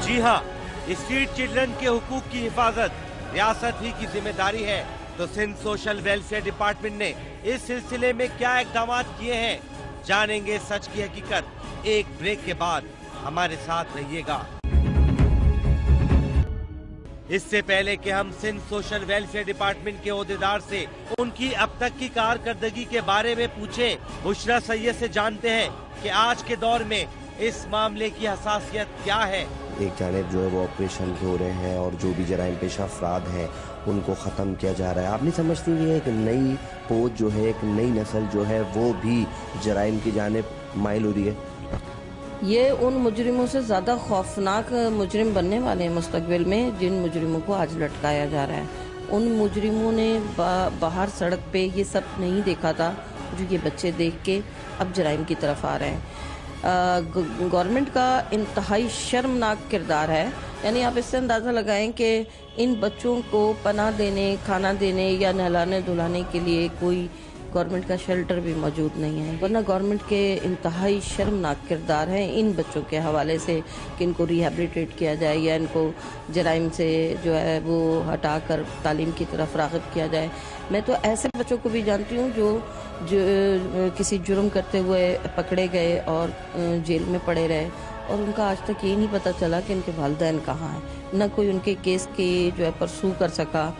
Speaker 1: जी हाँ, स्ट्रीट चिल्ड्रन के हुकूक की हिफाजत रियासत ही की जिम्मेदारी है। तो सिंध सोशल वेलफेयर डिपार्टमेंट ने इस सिलसिले में क्या इकदाम किए हैं, जानेंगे सच की हकीकत। एक ब्रेक के बाद हमारे साथ रहिएगा। इससे पहले कि हम सिंध सोशल वेलफेयर डिपार्टमेंट के ओहदेदार से उनकी अब तक की कारकर्दगी के बारे में पूछे, बुशरा सैयद से जानते हैं कि आज के दौर में इस मामले की हसासियत क्या है।
Speaker 9: एक जानिब जो है वो ऑपरेशन हो रहे हैं और जो भी जराइम पेशा अफराद हैं उनको ख़त्म किया जा रहा है। आप नहीं समझती ये एक नई पोत जो है, एक नई नस्ल जो है वो भी जराइम की जानिब माइल हो रही है?
Speaker 11: ये उन मुजरिमों से ज़्यादा खौफनाक मुजरिम बनने वाले हैं मुस्तकबिल में, जिन मुजरिमों को आज लटकाया जा रहा है। उन मुजरिमों ने बाहर सड़क पे ये सब नहीं देखा था जो ये बच्चे देख के अब जराइम की तरफ आ रहे हैं। गवर्नमेंट का इंतहाई शर्मनाक किरदार है। यानी आप इससे अंदाज़ा लगाएं कि इन बच्चों को पनाह देने, खाना देने या नहलाने धुलाने के लिए कोई गवर्नमेंट का शेल्टर भी मौजूद नहीं है, वरना गवर्नमेंट के इंतहाई शर्मनाक किरदार हैं इन बच्चों के हवाले से कि इनको रिहेबिलिटेट किया जाए या इनको जराइम से जो है वो हटाकर तालीम की तरफ राग़िब किया जाए। मैं तो ऐसे बच्चों को भी जानती हूँ जो किसी जुर्म करते हुए पकड़े गए और जेल में पड़े रहे और उनका आज तक ये नहीं पता चला कि इनके वालिदैन कहाँ हैं, न कोई उनके केस की जो है परसू कर सका।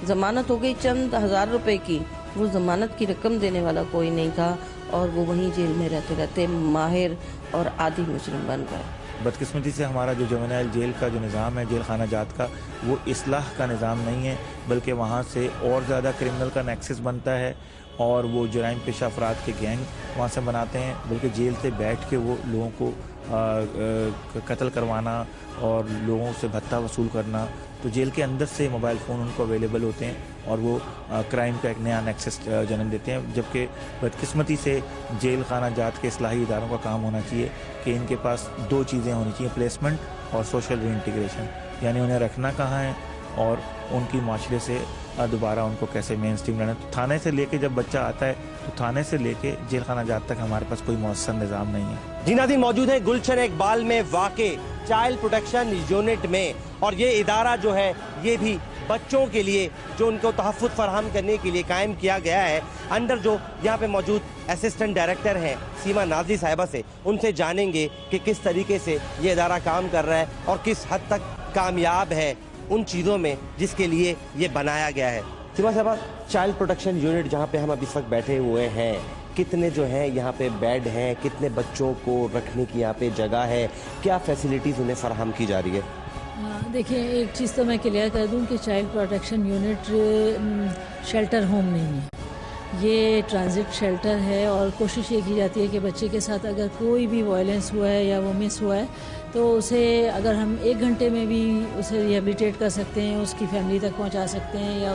Speaker 11: ज़मानत हो गई चंद हज़ार रुपए की, वो ज़मानत की रकम देने वाला कोई नहीं था और वो वहीं जेल में रहते रहते माहिर और आदी मुजरिम बन गए।
Speaker 2: बदकिस्मती से हमारा जो जुवेनाइल जेल का जो निज़ाम है, जेल खाना जात का, वो इस्लाह का निज़ाम नहीं है, बल्कि वहाँ से और ज़्यादा क्रिमिनल का नेक्सस बनता है और वो जराइम पेशा अफराद के गैंग वहाँ से बनाते हैं। बल्कि जेल से बैठ के वो लोगों को कत्ल करवाना और लोगों से भत्ता वसूल करना, तो जेल के अंदर से मोबाइल फ़ोन उनको अवेलेबल होते हैं और वो क्राइम का एक नया नेक्सस जन्म देते हैं। जबकि बदकिस्मती से जेल खाना जात के इस्लाही इदारों का काम होना चाहिए कि इनके पास दो चीज़ें होनी चाहिए, प्लेसमेंट और सोशल रीइंटीग्रेशन, यानी उन्हें रखना कहाँ है और उनकी माशरे से दोबारा उनको कैसे मेन स्ट्रीम लाना। तो थाने से लेके जब बच्चा आता है तो थाने से लेके जेल खाना जात तक हमारे पास कोई मौसर निज़ाम नहीं है।
Speaker 1: जी नाज़रीन, मौजूद है गुलशन इकबाल में वाक़े चाइल्ड प्रोटेक्शन यूनिट में, और ये इदारा जो है ये भी बच्चों के लिए जो उनको तहफ़्फ़ुज़ फराहम करने के लिए कायम किया गया है। अंदर जो यहाँ पे मौजूद असिस्टेंट डायरेक्टर हैं सीमा नाज़री साहिबा से उनसे जानेंगे कि किस तरीके से ये इदारा काम कर रहा है और किस हद तक कामयाब है उन चीज़ों में जिसके लिए ये बनाया गया है। सीमा साहबा, चाइल्ड प्रोटेक्शन यूनिट जहाँ पे हम अभी इस वक्त बैठे हुए हैं, कितने जो है यहाँ पे बेड हैं, कितने बच्चों को रखने की यहाँ पे जगह है, क्या फैसिलिटीज़ उन्हें फराहम की जा रही है?
Speaker 12: देखिए, एक चीज़ तो मैं क्लियर कर दूं कि child protection unit shelter home नहीं है, ये ट्रांजिट शेल्टर है और कोशिश ये की जाती है कि बच्चे के साथ अगर कोई भी वायलेंस हुआ है या वो मिस हुआ है तो उसे अगर हम 1 घंटे में भी उसे रिहेबिलिटेट कर सकते हैं, उसकी फैमिली तक पहुंचा सकते हैं या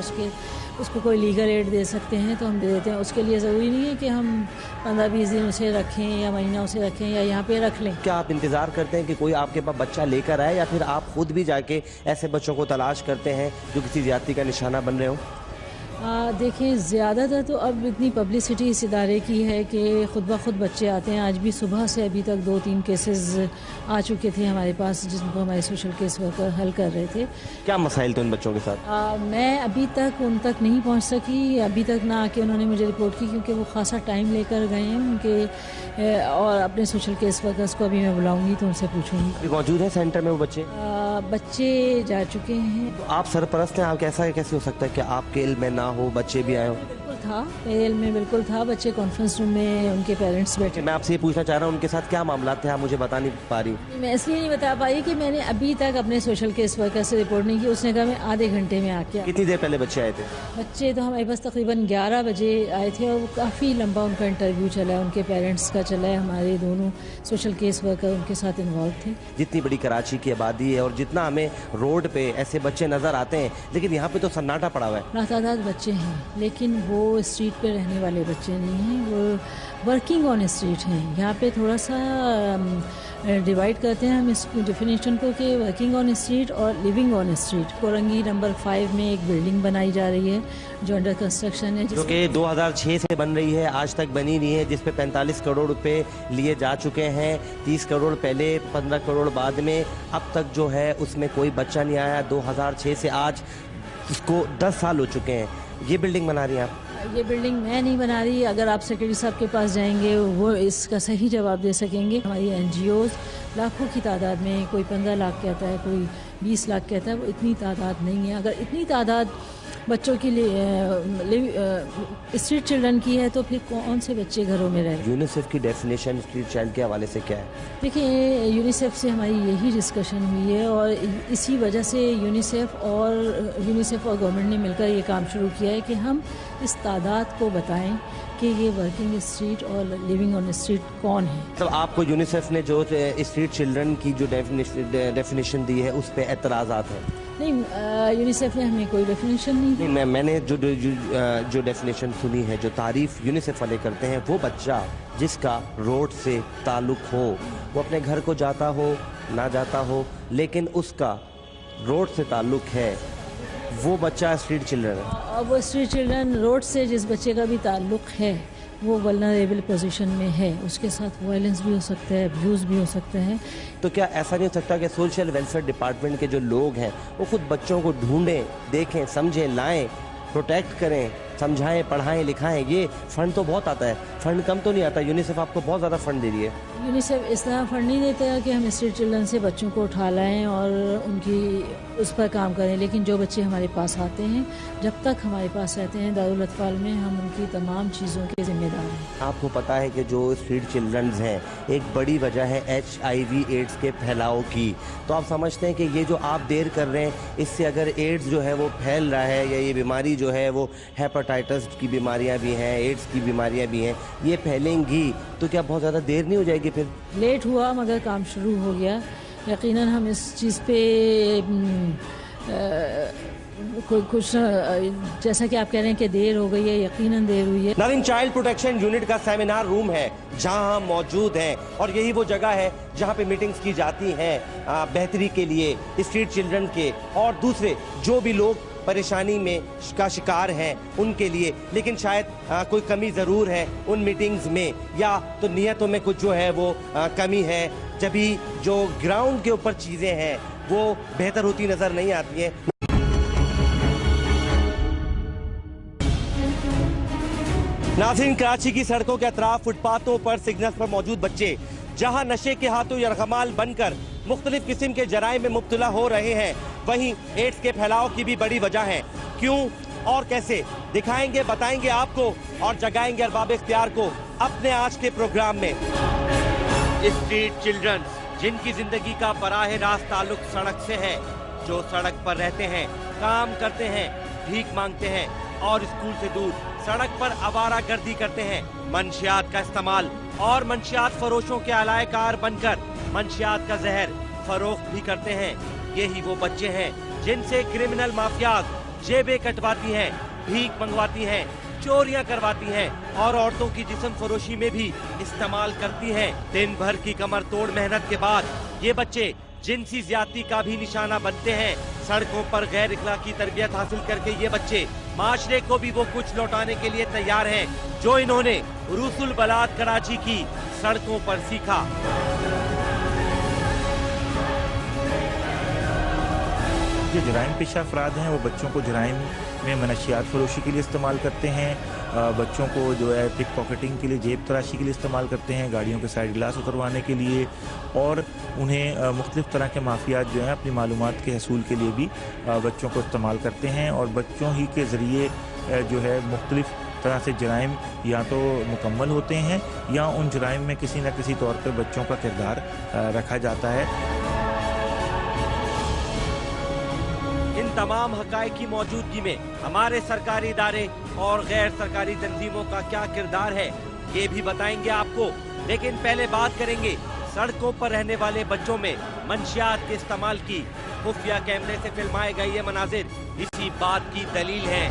Speaker 12: उसको कोई लीगल एड दे सकते हैं तो हम दे देते हैं। उसके लिए ज़रूरी नहीं है कि हम 15-20 दिन उसे रखें या महीना उसे रखें या यहाँ पे रख लें।
Speaker 1: क्या आप इंतज़ार करते हैं कि कोई आपके पास बच्चा लेकर आए या फिर आप खुद भी जाके ऐसे बच्चों को तलाश करते हैं जो किसी ज़्यादती का निशाना बन रहे हो?
Speaker 12: देखिए, ज़्यादातर तो अब इतनी पब्लिसिटी इस इदारे की है कि ख़ुद ब खुद बच्चे आते हैं। आज भी सुबह से अभी तक 2-3 केसेस आ चुके थे हमारे पास जिनको हमारे सोशल केस वर्कर हल कर रहे थे।
Speaker 1: क्या मसाइल थे उन बच्चों के साथ?
Speaker 12: मैं अभी तक उन तक नहीं पहुंच सकी, अभी तक ना आके उन्होंने मुझे रिपोर्ट की क्योंकि वो खासा टाइम लेकर गए हैं उनके, और अपने सोशल केस वर्कर्स को अभी मैं बुलाऊंगी तो उनसे पूछूंगी।
Speaker 1: मौजूद है सेंटर में वो बच्चे?
Speaker 12: बच्चे जा चुके हैं।
Speaker 1: तो आप सरपरस्त हैं, आप कैसे हो सकता है कि आपके इल्म में ना हो बच्चे भी आए हो?
Speaker 12: बिल्कुल था, मेरे इल्म में बिल्कुल था। बच्चे कॉन्फ्रेंस रूम में उनके पेरेंट्स बैठे।
Speaker 1: मैं आपसे ये पूछना चाह रहा हूँ उनके साथ क्या मामला थे, आप मुझे बता नहीं पा रही?
Speaker 12: मैं इसलिए नहीं बता पा रही कि मैंने अभी तक अपने सोशल केस वर्कर से रिपोर्ट नहीं की। उसने कहा मैं आधे घंटे में आके।
Speaker 1: कितनी देर पहले बच्चे आए थे?
Speaker 12: बच्चे तो हमारे पास तकरीबन 11 बजे आए थे और वो काफ़ी लंबा उनका इंटरव्यू चला है, उनके पेरेंट्स का चला है, हमारे दोनों सोशल केस वर्कर उनके साथ इन्वॉल्व थे।
Speaker 1: जितनी बड़ी कराची की आबादी है और जितना हमें रोड पे ऐसे बच्चे नजर आते हैं, लेकिन यहाँ पे तो सन्नाटा पड़ा हुआ है।
Speaker 12: लातादाद बच्चे हैं लेकिन वो स्ट्रीट पे रहने वाले बच्चे नहीं हैं, वो वर्किंग ऑन स्ट्रीट हैं। यहाँ पे थोड़ा सा डिवाइड करते हैं हम इस डेफिनेशन को कि वर्किंग ऑन स्ट्रीट और living on street. Korangi number 5 में एक बिल्डिंग बनाई जा रही है जो अंडर कंस्ट्रक्शन है,
Speaker 1: जो कि 2006 से बन रही है, आज तक बनी नहीं है, जिस पे 45 करोड़ रुपए लिए जा चुके हैं। 30 करोड़ पहले, 15 करोड़ बाद में, अब तक जो है उसमें कोई बच्चा नहीं आया। 2006 से आज इसको 10 साल हो चुके हैं। ये बिल्डिंग बना रही हैं आप?
Speaker 12: ये बिल्डिंग मैं नहीं बना रही, अगर आप सेक्रेटरी साहब के पास जाएंगे वो इसका सही जवाब दे सकेंगे। हमारी NGOs लाखों की तादाद में, कोई 15 लाख कहता है, कोई 20 लाख कहता है, वो इतनी तादाद नहीं है। अगर इतनी तादाद बच्चों के लिए स्ट्रीट चिल्ड्रन की है तो फिर कौन से बच्चे घरों में रहे।
Speaker 9: यूनिसेफ की डेफिनेशन स्ट्रीट चाइल्ड के हवाले से क्या है?
Speaker 12: देखिए, यूनिसेफ से हमारी यही डिस्कशन हुई है और इसी वजह से यूनिसेफ और गवर्नमेंट ने मिलकर ये काम शुरू किया है कि हम इस तादाद को बताएं कि ये वर्किंग स्ट्रीट और लिविंग ऑन स्ट्रीट कौन है।
Speaker 9: तो आपको यूनिसेफ ने जो स्ट्रीट चिल्ड्रन की जो डेफिनेशन दी है उस पर एतराज़ात है?
Speaker 12: नहीं, यूनिसेफ ने हमें कोई डेफिनेशन नहीं दी।
Speaker 9: मैंने जो डेफिनेशन सुनी है, जो तारीफ यूनिसेफ वाले करते हैं, वो बच्चा जिसका रोड से ताल्लुक हो, वो अपने घर को जाता हो ना जाता हो, लेकिन उसका रोड से ताल्लुक है, वो बच्चा स्ट्रीट चिल्ड्रन है।
Speaker 12: अब वो स्ट्रीट चिल्ड्रन रोड से जिस बच्चे का भी ताल्लुक है वो वल्नरेबल पोजीशन में है, उसके साथ वायलेंस भी हो सकता है, अब्यूज़ भी हो सकता है।
Speaker 9: तो क्या ऐसा नहीं हो सकता कि सोशल वेलफेयर डिपार्टमेंट के जो लोग हैं वो खुद बच्चों को ढूंढें, देखें, समझें, लाएं, प्रोटेक्ट करें, समझाएं, पढ़ाएं, लिखाएं? ये फंड तो बहुत आता है, फंड कम तो नहीं आता। यूनिसेफ आपको बहुत ज़्यादा फंड दे रही है।
Speaker 12: यूनिसेफ इस तरह फंड नहीं देता है कि हम स्ट्रीट चिल्ड्रन से बच्चों को उठा लाएं और उनकी उस पर काम करें, लेकिन जो बच्चे हमारे पास आते हैं, जब तक हमारे पास रहते हैं दारुल अतफाल में, हम उनकी तमाम चीज़ों के जिम्मेदार हैं।
Speaker 9: आपको पता है कि जो स्ट्रीट चिल्ड्रन हैं, एक बड़ी वजह है HIV एड्स के फैलाव की। तो आप समझते हैं कि ये जो आप देर कर रहे हैं, इससे अगर एड्स जो है वो फैल रहा है, या ये बीमारी जो है वो हेपेटाइटिस की बीमारियां भी हैं, एड्स की बीमारियां भी हैं, ये फैलेंगी, तो क्या बहुत ज़्यादा देर नहीं हो जाएगी? फिर
Speaker 12: लेट हुआ मगर काम शुरू हो गया। यकीनन हम इस चीज़ पे कुछ, जैसा कि आप कह रहे हैं कि देर हो गई है, यकीनन देर हुई है।
Speaker 1: नाज़रीन, चाइल्ड प्रोटेक्शन यूनिट का सेमिनार रूम है जहां हम मौजूद हैं और यही वो जगह है जहां पे मीटिंग्स की जाती हैं बेहतरी के लिए स्ट्रीट चिल्ड्रन के और दूसरे जो भी लोग परेशानी में का शिकार हैं उनके लिए। लेकिन शायद कोई कमी ज़रूर है उन मीटिंग्स में, या तो नियतों में कुछ जो है वो कमी है, जब भी जो ग्राउंड के ऊपर चीज़ें हैं वो बेहतर होती नज़र नहीं आती हैं। नाज़रीन, कराची की सड़कों के अतराफ फुटपाथों पर सिग्नल पर मौजूद बच्चे जहां नशे के हाथों यरगमाल बनकर मुख्तलिफ किस्म के जराइम में मुब्तला हो रहे हैं, वहीं एड्स के फैलाव की भी बड़ी वजह है। क्यों और कैसे, दिखाएंगे, बताएंगे आपको और जगाएंगे अरबाब इख्तियार को अपने आज के प्रोग्राम में। स्ट्रीट चिल्ड्रन जिनकी जिंदगी का बराह रास्त ताल्लुक सड़क से है, जो सड़क पर रहते हैं, काम करते हैं, भीख मांगते हैं और स्कूल से दूर सड़क पर आवारा गर्दी करते हैं, मंशियात का इस्तेमाल और मंशियात फरोशों के अलायकार बनकर मंशियात का जहर फरोख्त भी करते हैं। यही वो बच्चे हैं जिनसे क्रिमिनल माफियाज जेबें कटवाती हैं, भीख मंगवाती हैं, चोरियां करवाती हैं और औरतों की जिस्म फरोशी में भी इस्तेमाल करती हैं। दिन भर की कमर तोड़ मेहनत के बाद ये बच्चे जिनसी ज्यादती का भी निशाना बनते हैं। सड़कों पर गैर इखलाकी तरबियत हासिल करके ये बच्चे माशरे को भी वो कुछ लौटाने के लिए तैयार हैं जो इन्होंने रूसुल बलाद कराची की सड़कों पर सीखा।
Speaker 2: जो जराइम पेशा अफराद हैं वो बच्चों को जराइम में मनशियात फरोशी के लिए इस्तेमाल करते हैं, बच्चों को जो है पिक पॉकेटिंग के लिए, जेब तराशी के लिए इस्तेमाल करते हैं, गाड़ियों के साइड ग्लास उतरवाने के लिए, और उन्हें मुख्तलिफ तरह के माफियात जो हैं अपनी मालूमात के हसूल के लिए भी बच्चों को इस्तेमाल करते हैं। और बच्चों ही के ज़रिए जो है मुख्तलिफ तरह से जराइम या तो मुकम्मल होते हैं या उन जराइम में किसी न किसी तौर पर बच्चों का किरदार रखा जाता है।
Speaker 1: इन तमाम हकाइक की मौजूदगी में हमारे सरकारी इदारे और गैर सरकारी तंजीमों का क्या किरदार है, ये भी बताएंगे आपको। लेकिन पहले बात करेंगे सड़कों पर रहने वाले बच्चों में मंशियात के इस्तेमाल की। खुफिया कैमरे से फिल्माए गए ये मनाजिर इसी बात की दलील है।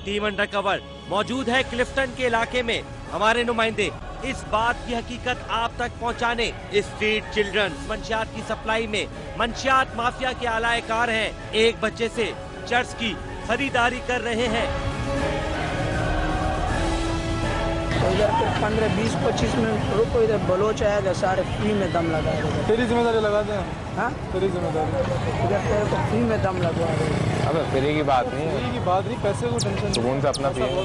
Speaker 1: टीम अंडरकवर मौजूद है क्लिफ्टन के इलाके में। हमारे नुमाइंदे इस बात की हकीकत आप तक पहुंचाने स्ट्रीट चिल्ड्रन मंशियात की सप्लाई में मंशियात माफिया के आलाकार हैं। एक बच्चे से चर्च की खरीदारी कर रहे हैं।
Speaker 3: तो इधर फिर 15, 20, 25 मिनट रुको, इधर बलोच आएगा, सारे फ्री में दम लगा देगा।
Speaker 4: तेरी जिम्मेदारी लगा दें।
Speaker 3: हाँ,
Speaker 4: तेरी जिम्मेदारी।
Speaker 3: इधर तेरे को फ्री में दम लगवा देगा।
Speaker 5: अबे फ्री की बात नहीं है,
Speaker 4: फ्री की बात नहीं, पैसे को टेंशन।
Speaker 5: सुकून से अपना पिएंगे,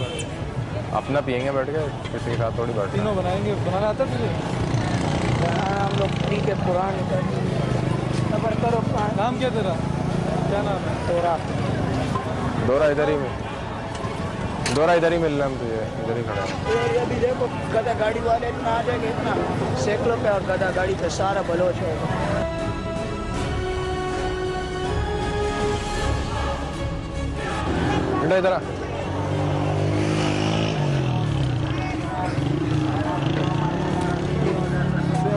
Speaker 5: अपना पिएंगे बैठ के, किसी के साथ थोड़ी बैठ।
Speaker 4: तीनों बनाएंगे, बनाना आता है तुझे?
Speaker 3: हम लोग फ्री के पुराने खबर करो।
Speaker 4: नाम क्या तेरा? क्या नाम है?
Speaker 3: तोरा।
Speaker 5: दौरा इधर ही में, दौरा इधर ही मिल रहा है तुझे, इधर ही खड़ा है।
Speaker 3: ये अभी देखो गधा गाड़ी वाले इतना आ जाएंगे, इतना सैकड़ों पे, और गधा गाड़ी पे सारा बलोच होगा।
Speaker 5: बेटा इधर आ।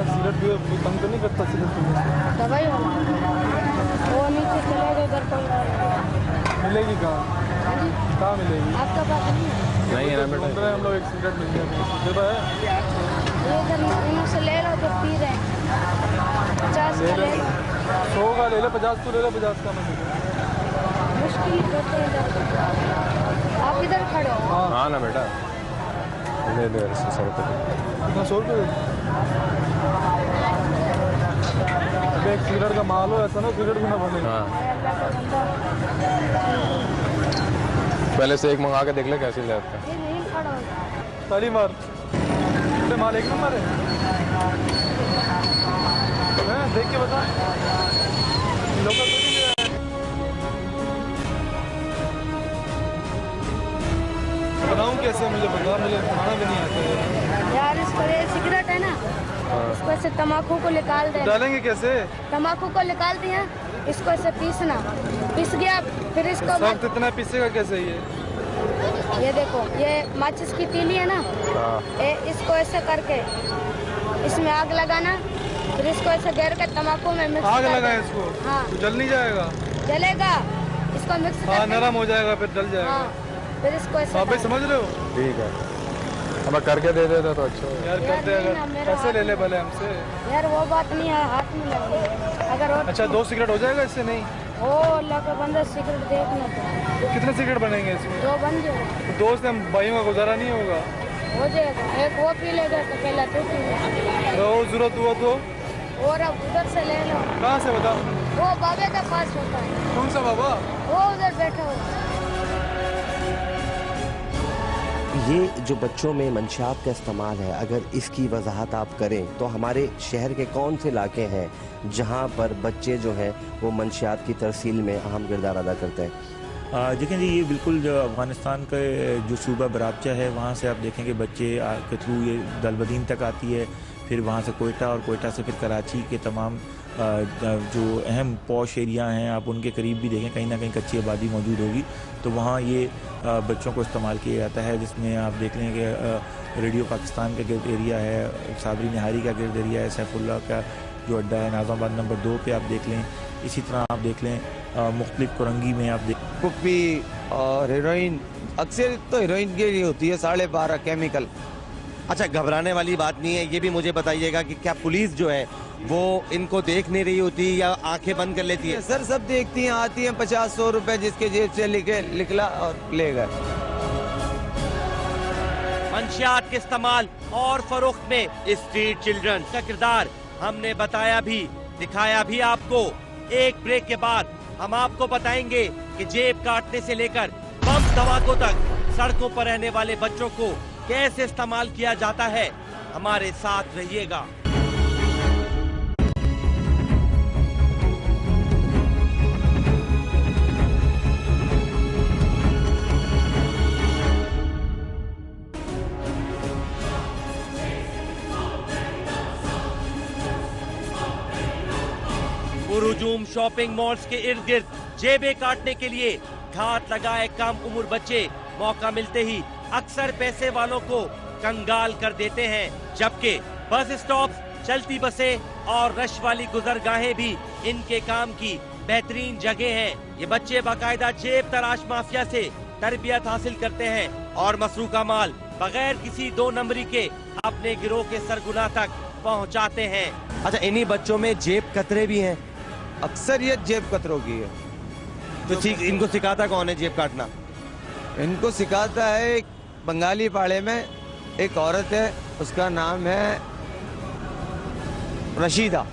Speaker 4: सिगरेट भी कम तो नहीं करता सिगरेट?
Speaker 6: दवाई वाला वो नीचे चलेगा, इधर कोई
Speaker 4: मिलेगी कहाँ? कहाँ मिलेगी?
Speaker 6: आपका पास
Speaker 5: नहीं है ना बेटा।
Speaker 4: हम लोग एक सिगरेट मिल गया
Speaker 6: ये इधर इन्हों से ले लो जो पी रहे हैं। 50 का ले लो।
Speaker 4: 100 का ले लो, 50 तो ले लो, 50 का मैं
Speaker 6: मुश्किल करते हैं इधर। आप इधर खड़े हो?
Speaker 5: हाँ ना बेटा, ले दे 100 रुपये।
Speaker 4: 100 रुपये एक सिगरेट का माल हो, ऐसा ना सिगरेट भी ना बने।
Speaker 5: पहले से एक मंगा के देख ले कैसे जाता है।
Speaker 4: ताली मार, माल एक नंबर है। देख के बता, लोकल तो नहीं है। बनाऊं कैसे, मुझे बता, मुझे बनाना भी नहीं आता है
Speaker 6: यार। इसको ये सिगरेट है ना, इसको ऐसे तम्बाकू को निकाल दे।
Speaker 4: डालेंगे कैसे?
Speaker 6: तम्बाकू को निकाल दिया, इसको ऐसे पीसना, पीस गया फिर इसको
Speaker 4: सब इतना पीसेगा कैसे?
Speaker 6: ये देखो, ये माचिस की तीली है ना, इसको ऐसे करके इसमें आग लगाना, फिर इसको ऐसे घेर के तम्बाकू में मिक्स।
Speaker 4: आग लगाए इसको?
Speaker 6: हाँ।
Speaker 4: तो जल नहीं जाएगा?
Speaker 6: जलेगा, इसको मिक्स।
Speaker 4: हाँ, नरम हो जाएगा, फिर जल जाएगा।
Speaker 6: हाँ, फिर इसको ऐसे।
Speaker 4: आप भी समझ रहे हो?
Speaker 5: ठीक है, अब करके दे देता तो अच्छा है।
Speaker 4: यार करते, अगर पैसे ले ले भले हमसे।
Speaker 6: यार वो बात नहीं है, हाथ में लगी अगर।
Speaker 4: अच्छा 2 सिगरेट हो जाएगा इससे? नहीं
Speaker 6: ओ अल्लाह का बंदा, सिगरेट देखना तो।
Speaker 4: कितने सिगरेट बनेंगे इसमें?
Speaker 6: 2 बन जाए।
Speaker 4: 2 से भाइयों का गुजारा नहीं होगा?
Speaker 6: हो जाएगा, एक वो पी लेगा तो पहला तू पी ले।
Speaker 4: तो जरूरत हुआ तो
Speaker 6: और अब उधर से ले लो।
Speaker 4: कहाँ से बता?
Speaker 6: वो बाबे का पास होता है।
Speaker 4: कौन सा बाबा?
Speaker 6: वो उधर बैठा होता है।
Speaker 9: ये जो बच्चों में मंशियात का इस्तेमाल है, अगर इसकी वजाहत आप करें तो हमारे शहर के कौन से इलाके हैं जहाँ पर बच्चे जो हैं वो मंशियात की तरसील में अहम किरदार अदा करते हैं?
Speaker 2: देखें जी, ये बिल्कुल जो अफ़गानिस्तान का जो सूबा बराबचा है, वहाँ से आप देखेंगे बच्चे के थ्रू ये दलबदीन तक आती है, फिर वहाँ से कोयटा, और कोयटा से फिर कराची के तमाम जो अहम पॉश एरिया हैं, आप उनके करीब भी देखें कहीं ना कहीं कच्ची आबादी मौजूद होगी, तो वहाँ ये बच्चों को इस्तेमाल किया जाता है। जिसमें आप देख लें कि रेडियो पाकिस्तान का गिर्द एरिया है, साबरी निहारी का गिर्द एरिया है, सैफुल्ला का जो अड्डा है नाज़ाबाद नंबर 2 पे आप देख लें। इसी तरह आप देख लें मुख्तलिफ कुरंगी में आप देख,
Speaker 7: कुप्पी और हीरोइन, अक्सर तो हीरोइन के लिए होती है 12.5 केमिकल।
Speaker 1: अच्छा, घबराने वाली बात नहीं है। ये भी मुझे बताइएगा कि क्या पुलिस जो है वो इनको देख नहीं रही होती या आंखें बंद कर लेती है?
Speaker 7: सर सब देखती हैं, आती हैं, 50-100 रुपए जिसके जेब से निकला और ले गए।
Speaker 1: मंशियात के इस्तेमाल और फरोख्त में स्ट्रीट चिल्ड्रन का किरदार हमने बताया भी, दिखाया भी आपको। एक ब्रेक के बाद हम आपको बताएंगे कि जेब काटने से लेकर बम धमाकों तक सड़कों पर रहने वाले बच्चों को कैसे इस्तेमाल किया जाता है। हमारे साथ रहिएगा। पुरहुजूम शॉपिंग मॉल्स के इर्द गिर्द जेबें काटने के लिए घात लगाए कम उम्र बच्चे मौका मिलते ही अक्सर पैसे वालों को कंगाल कर देते हैं, जबकि बस स्टॉप, चलती बसें और रश वाली गुजरगाहें भी इनके काम की बेहतरीन जगह हैं। ये बच्चे बाकायदा जेब तलाश माफिया से तरबियत हासिल करते हैं और मसरूका माल बगैर किसी 2 नंबरी के अपने गिरोह के सरगुना तक पहुंचाते हैं। अच्छा, इन्हीं बच्चों में जेब कतरे भी हैं?
Speaker 7: अक्सरियत जेब कतरों की है।
Speaker 1: तो ठीक, इनको सिखाता कौन है जेब काटना?
Speaker 7: इनको सिखाता है एक बंगाली पाड़े में एक औरत है, उसका नाम है रशीदा,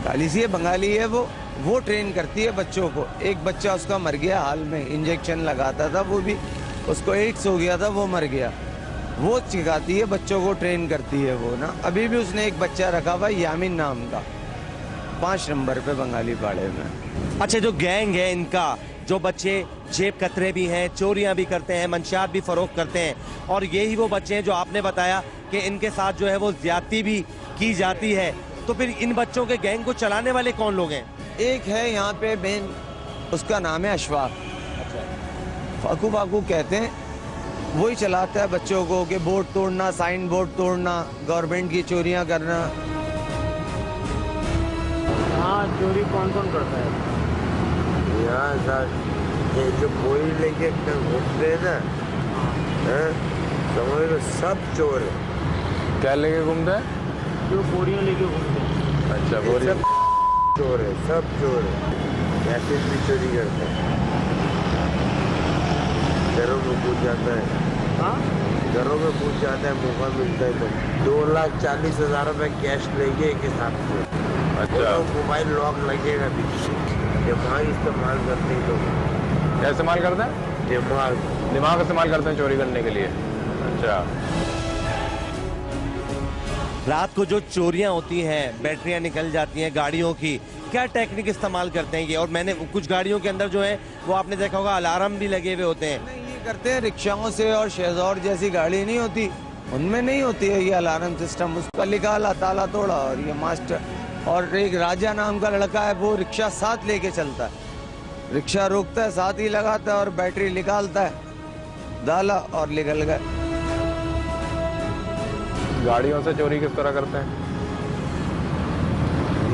Speaker 7: काली सी है, बंगाली है। वो ट्रेन करती है बच्चों को। एक बच्चा उसका मर गया हाल में, इंजेक्शन लगाता था, वो भी उसको एड्स हो गया था, वो मर गया। वो सिखाती है बच्चों को, ट्रेन करती है वो ना। अभी भी उसने एक बच्चा रखा हुआ यामिन नाम का, 5 नंबर पे बंगाली पाड़े में।
Speaker 1: अच्छा, जो गैंग है इनका, जो बच्चे जेब कतरे भी हैं, चोरियां भी करते हैं, मंशियात भी फरोख्त करते हैं, और यही वो बच्चे हैं जो आपने बताया कि इनके साथ जो है वो ज्यादती भी की जाती है। तो फिर इन बच्चों के गैंग को चलाने वाले कौन लोग हैं?
Speaker 7: एक है यहाँ पे मेन, उसका नाम है अशफाक। फाकू फाकू कहते हैं, वही चलाता है बच्चों को कि बोर्ड तोड़ना, साइन बोर्ड तोड़ना, गवर्नमेंट की चोरियां करना।
Speaker 3: हाँ, चोरी कौन कौन करता है
Speaker 8: यहाँ सर? ये जो बोरी लेके घूमते हैं ना, समझ लो सब चोर है।
Speaker 5: क्या लेके घूमते हैं?
Speaker 3: जो बोरियां लेके घूमते हैं।
Speaker 5: अच्छा, बोरी
Speaker 8: सब चोर है, सब चोर है। पैसे भी चोरी करते हैं, घरों में घुस जाता है।
Speaker 3: हाँ,
Speaker 8: घरों में घुस जाता है, मौका मिलता है तो 2,40,000 रुपए कैश लेंगे एक हिसाब से।
Speaker 5: अच्छा,
Speaker 8: मोबाइल लॉक लगेगा पीछे। दिमाग इस्तेमाल करते हैं लोग।
Speaker 5: क्या इस्तेमाल करते हैं? दिमाग इस्तेमाल करते हैं चोरी करने के लिए। अच्छा,
Speaker 1: रात को जो चोरियां होती हैं, बैटरियां निकल जाती हैं गाड़ियों की, क्या टेक्निक इस्तेमाल करते हैं ये? और मैंने कुछ गाड़ियों के अंदर जो है वो आपने देखा होगा अलार्म भी लगे हुए होते हैं।
Speaker 7: नहीं, ये करते हैं रिक्शाओं से, और शेजौर जैसी गाड़ी नहीं होती, उनमें नहीं होती है ये अलार्म सिस्टम। उसका निकाला, ताला तोड़ा, और ये मास्टर। और एक राजा नाम का लड़का है, वो रिक्शा साथ लेके चलता है। रिक्शा रोकता है, साथ ही लगाता है, और बैटरी निकालता है, डाला और निकल गए।
Speaker 5: गाड़ियों से चोरी किस तरह करते हैं?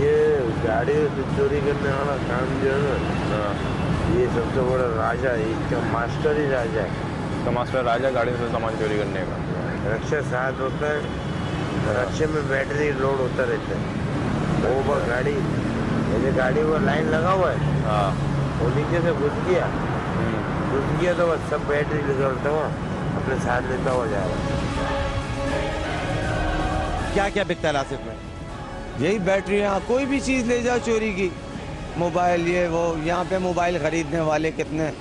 Speaker 8: ये गाड़ी से चोरी करने वाला काम जो है ना, ये सबसे बड़ा राजा है, इसका मास्टर ही राजा है।
Speaker 5: तो मास्टर राजा गाड़ी से सामान चोरी करने का।
Speaker 8: रक्षा साथ होता है, रक्षे में बैटरी लोड होता रहता है। वो गाड़ी, जैसे गाड़ी वो लाइन लगा हुआ है,
Speaker 5: हाँ,
Speaker 8: वो नीचे से घुस गया तो बस सब बैटरी निकलता हुआ अपने साथ लेता हुआ जा रहा है।
Speaker 1: क्या क्या बिकता है लासिफ में?
Speaker 7: यही बैटरियाँ, कोई भी चीज़ ले जाओ चोरी की, मोबाइल, ये वो। यहाँ पे मोबाइल खरीदने वाले कितने,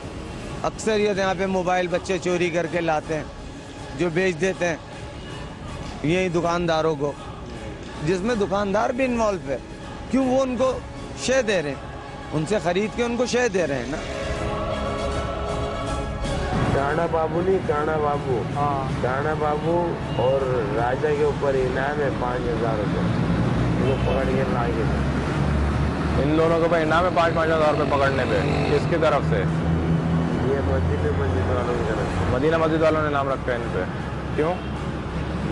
Speaker 7: अक्सर ये यहाँ पे मोबाइल बच्चे चोरी करके लाते हैं, जो बेच देते हैं यही दुकानदारों को, जिसमें दुकानदार भी इन्वॉल्व है। क्यों? वो उनको शय दे रहे हैं, उनसे खरीद के उनको शय दे रहे हैं ना।
Speaker 8: काना बाबू नहीं, काना बाबू।
Speaker 3: हाँ,
Speaker 8: काना बाबू और राजा के ऊपर इनाम है 5,000 रुपये। वो पकड़ के लाएंगे।
Speaker 5: इन दोनों के ऊपर इनाम है 5-5 हज़ार रुपये पकड़ने पे। किसकी तरफ से?
Speaker 8: ये मस्जिद वालों की तरफ से।
Speaker 5: मदीना मस्जिद वालों ने नाम रखा है इन पे। क्यों?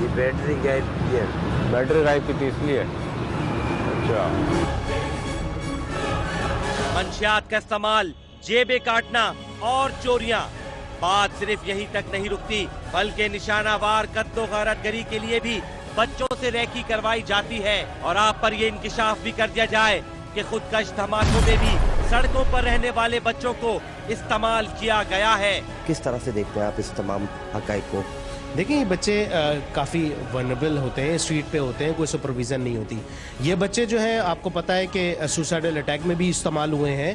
Speaker 8: ये बैटरी गायब की है।
Speaker 5: बैटरी गायब की थी इसलिए। अच्छा,
Speaker 1: मंशियात का इस्तेमाल, जेबें काटना और चोरियां। बात सिर्फ यहीं तक नहीं रुकती, बल्कि निशानावार कत्लो गारतगरी के लिए भी बच्चों से रैकी करवाई जाती है। और आप पर ये इंकिशाफ भी कर दिया जाए कि खुदकश धमाकों में भी सड़कों पर रहने वाले बच्चों को इस्तेमाल किया गया है।
Speaker 9: किस तरह से देखते हैं आप इस तमाम हकाइक को?
Speaker 10: देखिए, ये बच्चे काफ़ी वनरेबल होते हैं, स्ट्रीट पे होते हैं, कोई सुपरविज़न नहीं होती। ये बच्चे जो हैं, आपको पता है कि सुसाइडल अटैक में भी इस्तेमाल हुए हैं।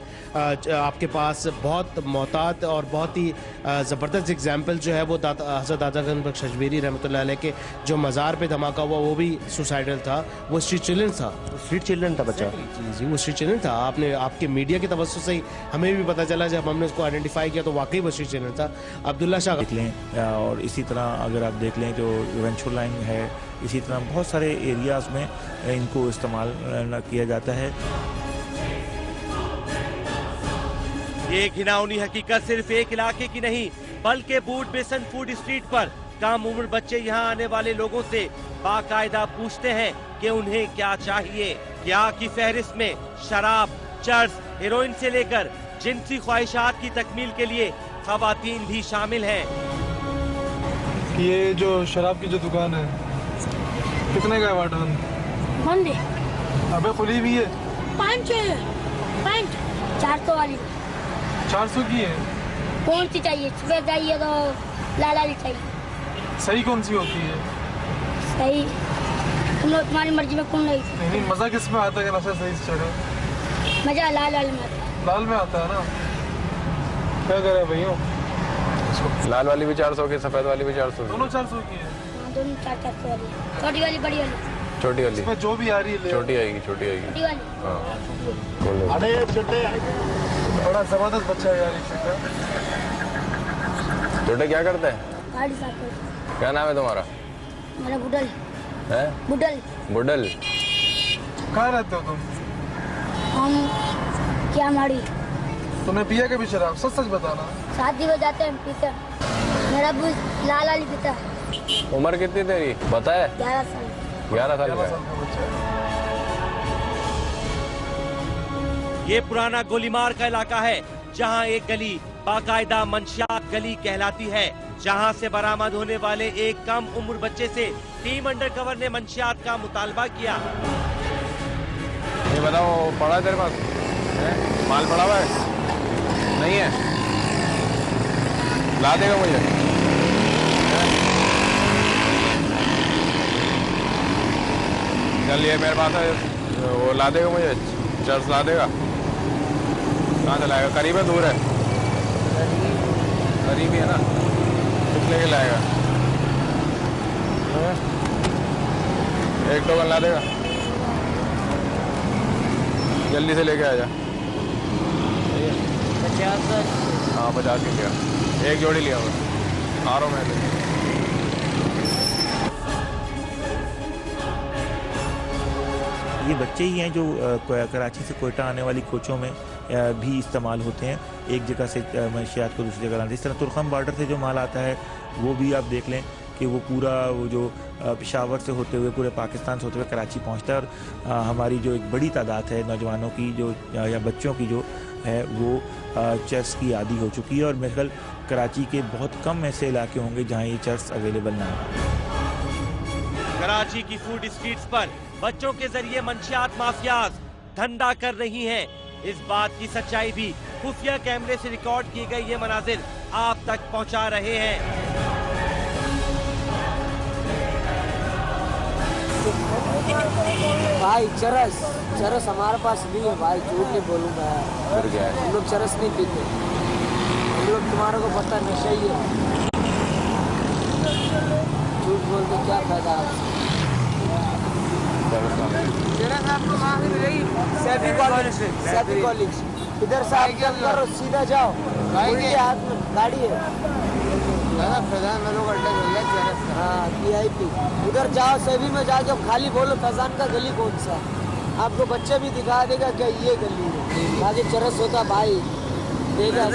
Speaker 10: आपके पास बहुत मोहतात और बहुत ही ज़बरदस्त एग्जाम्पल जो है वो हज़रत दादा गंज बख्श अजमेरी रहमतुल्लाह अलैह के जो मज़ार पे धमाका हुआ, वो भी सुसाइडल था। वो स्ट्रीट चिल्ड्रन था।
Speaker 9: स्ट्रीट चिल्ड्रन था बच्चा?
Speaker 10: जी, वो स्ट्रीट चिल्ड्रन था। आपके मीडिया की तवज्जो से ही हमें भी पता चला, जब हमने उसको आइडेंटिफाई किया तो वाकई वो स्ट्रीट चिल्ड्रन था। अब्दुल्ला शाह
Speaker 2: देख लें, और इसी तरह अगर आप देख लें जो वेंचुर लाइन है, इसी तरह बहुत सारे एरियाज में इनको इस्तेमाल किया जाता है।
Speaker 1: ये घिनौनी हकीकत सिर्फ एक इलाके की नहीं, बल्कि बूट बेसन फूड स्ट्रीट पर कम उम्र बच्चे यहाँ आने वाले लोगों से बाकायदा पूछते हैं कि उन्हें क्या चाहिए। क्या की फहरिस्त में शराब, चर्स, हेरोइन से लेकर जिनसी ख्वाहिशात की तकमील के लिए खवातीन भी शामिल हैं।
Speaker 4: ये जो शराब की जो दुकान है, कितने का है वाटन?
Speaker 6: बंद
Speaker 4: अबे खुली भी है।
Speaker 6: 5 400 वाली
Speaker 4: 400 की है।
Speaker 6: कौन सी चाहिए? सुबह चाहिए तो लाला चाहिए।
Speaker 4: सही कौन सी होती है?
Speaker 6: सही तुम लोग तुम्हारी मर्जी में कौन नहीं।
Speaker 4: नहीं, मजा किस में आता है कि नशा सही से चढ़े?
Speaker 6: मजा लाल लाल में आता है।
Speaker 4: लाल में आता है ना। क्या करे भैया?
Speaker 5: लाल वाली भी 400 की, सफेद वाली भी 400 की।
Speaker 4: दोनों 400 की है।
Speaker 6: हाँ, दोनों 400 वाली, छोटी वाली बड़ी वाली।
Speaker 5: छोटी वाली
Speaker 4: इसमें जो भी आ रही है ले।
Speaker 5: छोटी आएगी, छोटी आएगी।
Speaker 6: छोटी वाली।
Speaker 5: हाँ।
Speaker 4: अरे छोटे बड़ा जबरदस्त बच्चा है यार।
Speaker 5: छोटे क्या करते हैं?
Speaker 6: गाड़ी साफ करते।
Speaker 5: क्या नाम है तुम्हारा?
Speaker 6: मेरा बुडल
Speaker 5: है?
Speaker 6: बुडल।
Speaker 5: बुडल।
Speaker 4: कहाँ रहते हो तुम?
Speaker 6: हम क्या माड़ी।
Speaker 4: तुमने पिया कभी शराब? सच सच बताना।
Speaker 6: शादी में जाते हैं पीते। मेरा बुल लाल वाली पीता।
Speaker 5: उम्र कितनी तेरी पता है?
Speaker 6: 11 साल।
Speaker 5: 11 साल का।
Speaker 1: ये पुराना गोलीमार का इलाका है, जहां एक गली बाकायदा मंशियात गली कहलाती है, जहां से बरामद होने वाले एक कम उम्र बच्चे से टीम अंडरकवर ने मंशियात का मुतालबा किया।
Speaker 5: ये बताओ, पड़ा है तेरे पास? है? माल पड़ा हुआ है? नहीं है? ला देगा मुझे? चल ये मेरे पास है, वो ला देगा मुझे, चर्च ला देगा। कहाँ से लाएगा? करीब है दूर है? करीब ही है ना, कितने के लाएगा? एक टोकन ला देगा, जल्दी से लेके आ जा।
Speaker 3: 50।
Speaker 5: हाँ 50 की लिया, एक जोड़ी लिया मैं, आ रहा हूँ मैं।
Speaker 2: ये बच्चे ही हैं जो कराची से कोयटा आने वाली कोचों में भी इस्तेमाल होते हैं, एक जगह से मंशियात को दूसरी जगह लाते। इस तरह तुर्खम बॉर्डर से जो माल आता है वो भी आप देख लें कि वो पूरा वो जो पेशावर से होते हुए पूरे पाकिस्तान से होते हुए कराची पहुंचता है। और हमारी जो एक बड़ी तादाद है नौजवानों की जो या बच्चों की जो है वो चर्च की आदी हो चुकी है। और मेरे ख्याल कराची के बहुत कम ऐसे इलाके होंगे जहाँ ये चर्च अवेलेबल ना हो।
Speaker 1: कराची की फूड स्ट्रीट्स पर बच्चों के जरिए मंशियात माफियाज धंधा कर रही हैं। इस बात की सच्चाई भी खुफिया कैमरे से रिकॉर्ड किए गए ये मनाजिर आप तक पहुंचा रहे हैं।
Speaker 3: भाई चरस हमारे पास नहीं है भाई, झूठ नहीं बोलूँगा यार।
Speaker 5: फिर क्या है?
Speaker 3: हम लोग चरस नहीं पीते, हम लोग तुम्हारे को पता नशा ही है। झूठ बोल के क्या फायदा आपसे? चरस आपको वहाँ से मिलेगी, सैफी कॉलेज। इधर से आप जब करो सीधा जाओ, उल्टे हाथ में गाड़ी है। फैजान वालों का अड्डा चल रहा है चरस का। हाँ VIP। उधर जाओ सैफी में जाके खाली बोलो फैजान का गली कौन सा, आपको बच्चा भी दिखा देगा क्या ये गली है। आगे चरस होता भाई देखा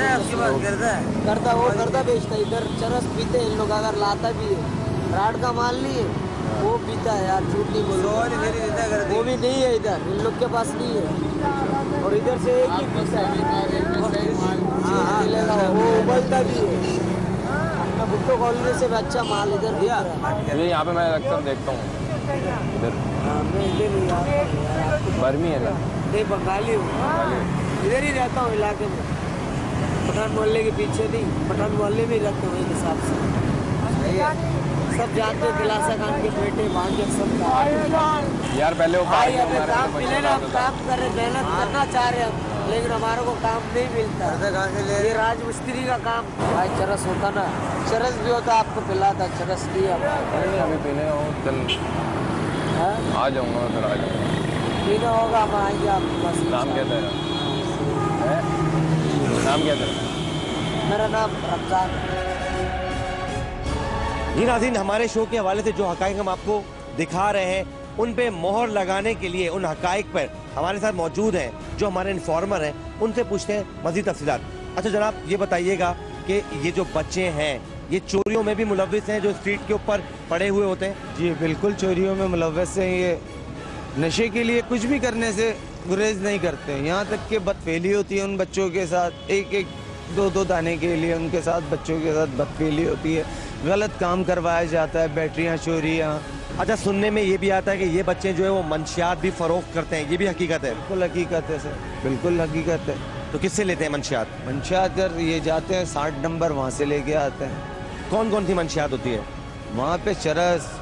Speaker 3: करता, वो करता बेचता। इधर चरस पीते इन लोग, अगर लाता भी है राड का माल नहीं है वो पीता है यार, झूठ नहीं बोलो। वो भी नहीं है इधर, इन लोग के पास नहीं है। और इधर से एक ही पीता है, वो उबलता भी है। अपना भुट्टो कॉलोनी से भी अच्छा माल इधर दिया।
Speaker 5: ये यहाँ पे मैं अक्सर देखता हूँ इधर। बर्मी है ना?
Speaker 3: नहीं बंगाली हूँ, इधर ही रहता हूँ इलाके में। पठान मोहल्ले के पीछे नहीं, पठान मोहल्ले में ही रहता हूँ। एक हिसाब से सब जानते हैं, दिलासा खान के बेटे भांजे सब।
Speaker 5: यार पहले वो
Speaker 3: भाई हमें काम मिले ना, हम काम कर रहे, मेहनत करना चाह रहे हम, लेकिन हमारे को काम नहीं मिलता। ये राज मिस्त्री का काम। भाई चरस होता ना, चरस भी होता आपको पिलाता, चरस दिया
Speaker 5: अभी पीने हो चल आ जाऊँगा, फिर आ जाऊँगा।
Speaker 3: पीना होगा हम आएंगे आपके पास।
Speaker 5: नाम क्या तेरा? नाम क्या तेरा?
Speaker 3: मेरा नाम रमजान।
Speaker 1: जी नाज़रीन, हमारे शो के हवाले से जो हकाइक हम आपको दिखा रहे हैं उन पे मोहर लगाने के लिए, उन हकाइक पर हमारे साथ मौजूद हैं जो हमारे इन्फॉर्मर हैं, उनसे पूछते हैं मज़ीद तफसीलात। अच्छा जनाब, ये बताइएगा कि ये जो बच्चे हैं ये चोरियों में भी मुलव्विस हैं जो स्ट्रीट के ऊपर पड़े हुए होते हैं?
Speaker 7: जी बिल्कुल चोरियों में मुलव्वस हैं। ये नशे के लिए कुछ भी करने से गुरेज नहीं करते हैं। यहाँ तक कि बदफेली होती है उन बच्चों के साथ, एक दो दाने के लिए उनके साथ बच्चों के साथ बदफेली होती है, गलत काम करवाया जाता है, बैटरियाँ चोरियाँ।
Speaker 1: अच्छा, सुनने में ये भी आता है कि ये बच्चे जो है वो मंशियात भी फरोख्त करते हैं, ये भी हकीकत है?
Speaker 7: बिल्कुल हकीकत है सर, बिल्कुल हकीकत है।
Speaker 1: तो किससे लेते हैं मंशियात?
Speaker 7: मंशियात कर ये जाते हैं 60 नंबर, वहाँ से लेके आते हैं।
Speaker 1: कौन कौन सी मंशियात होती है?
Speaker 7: वहाँ पे चरस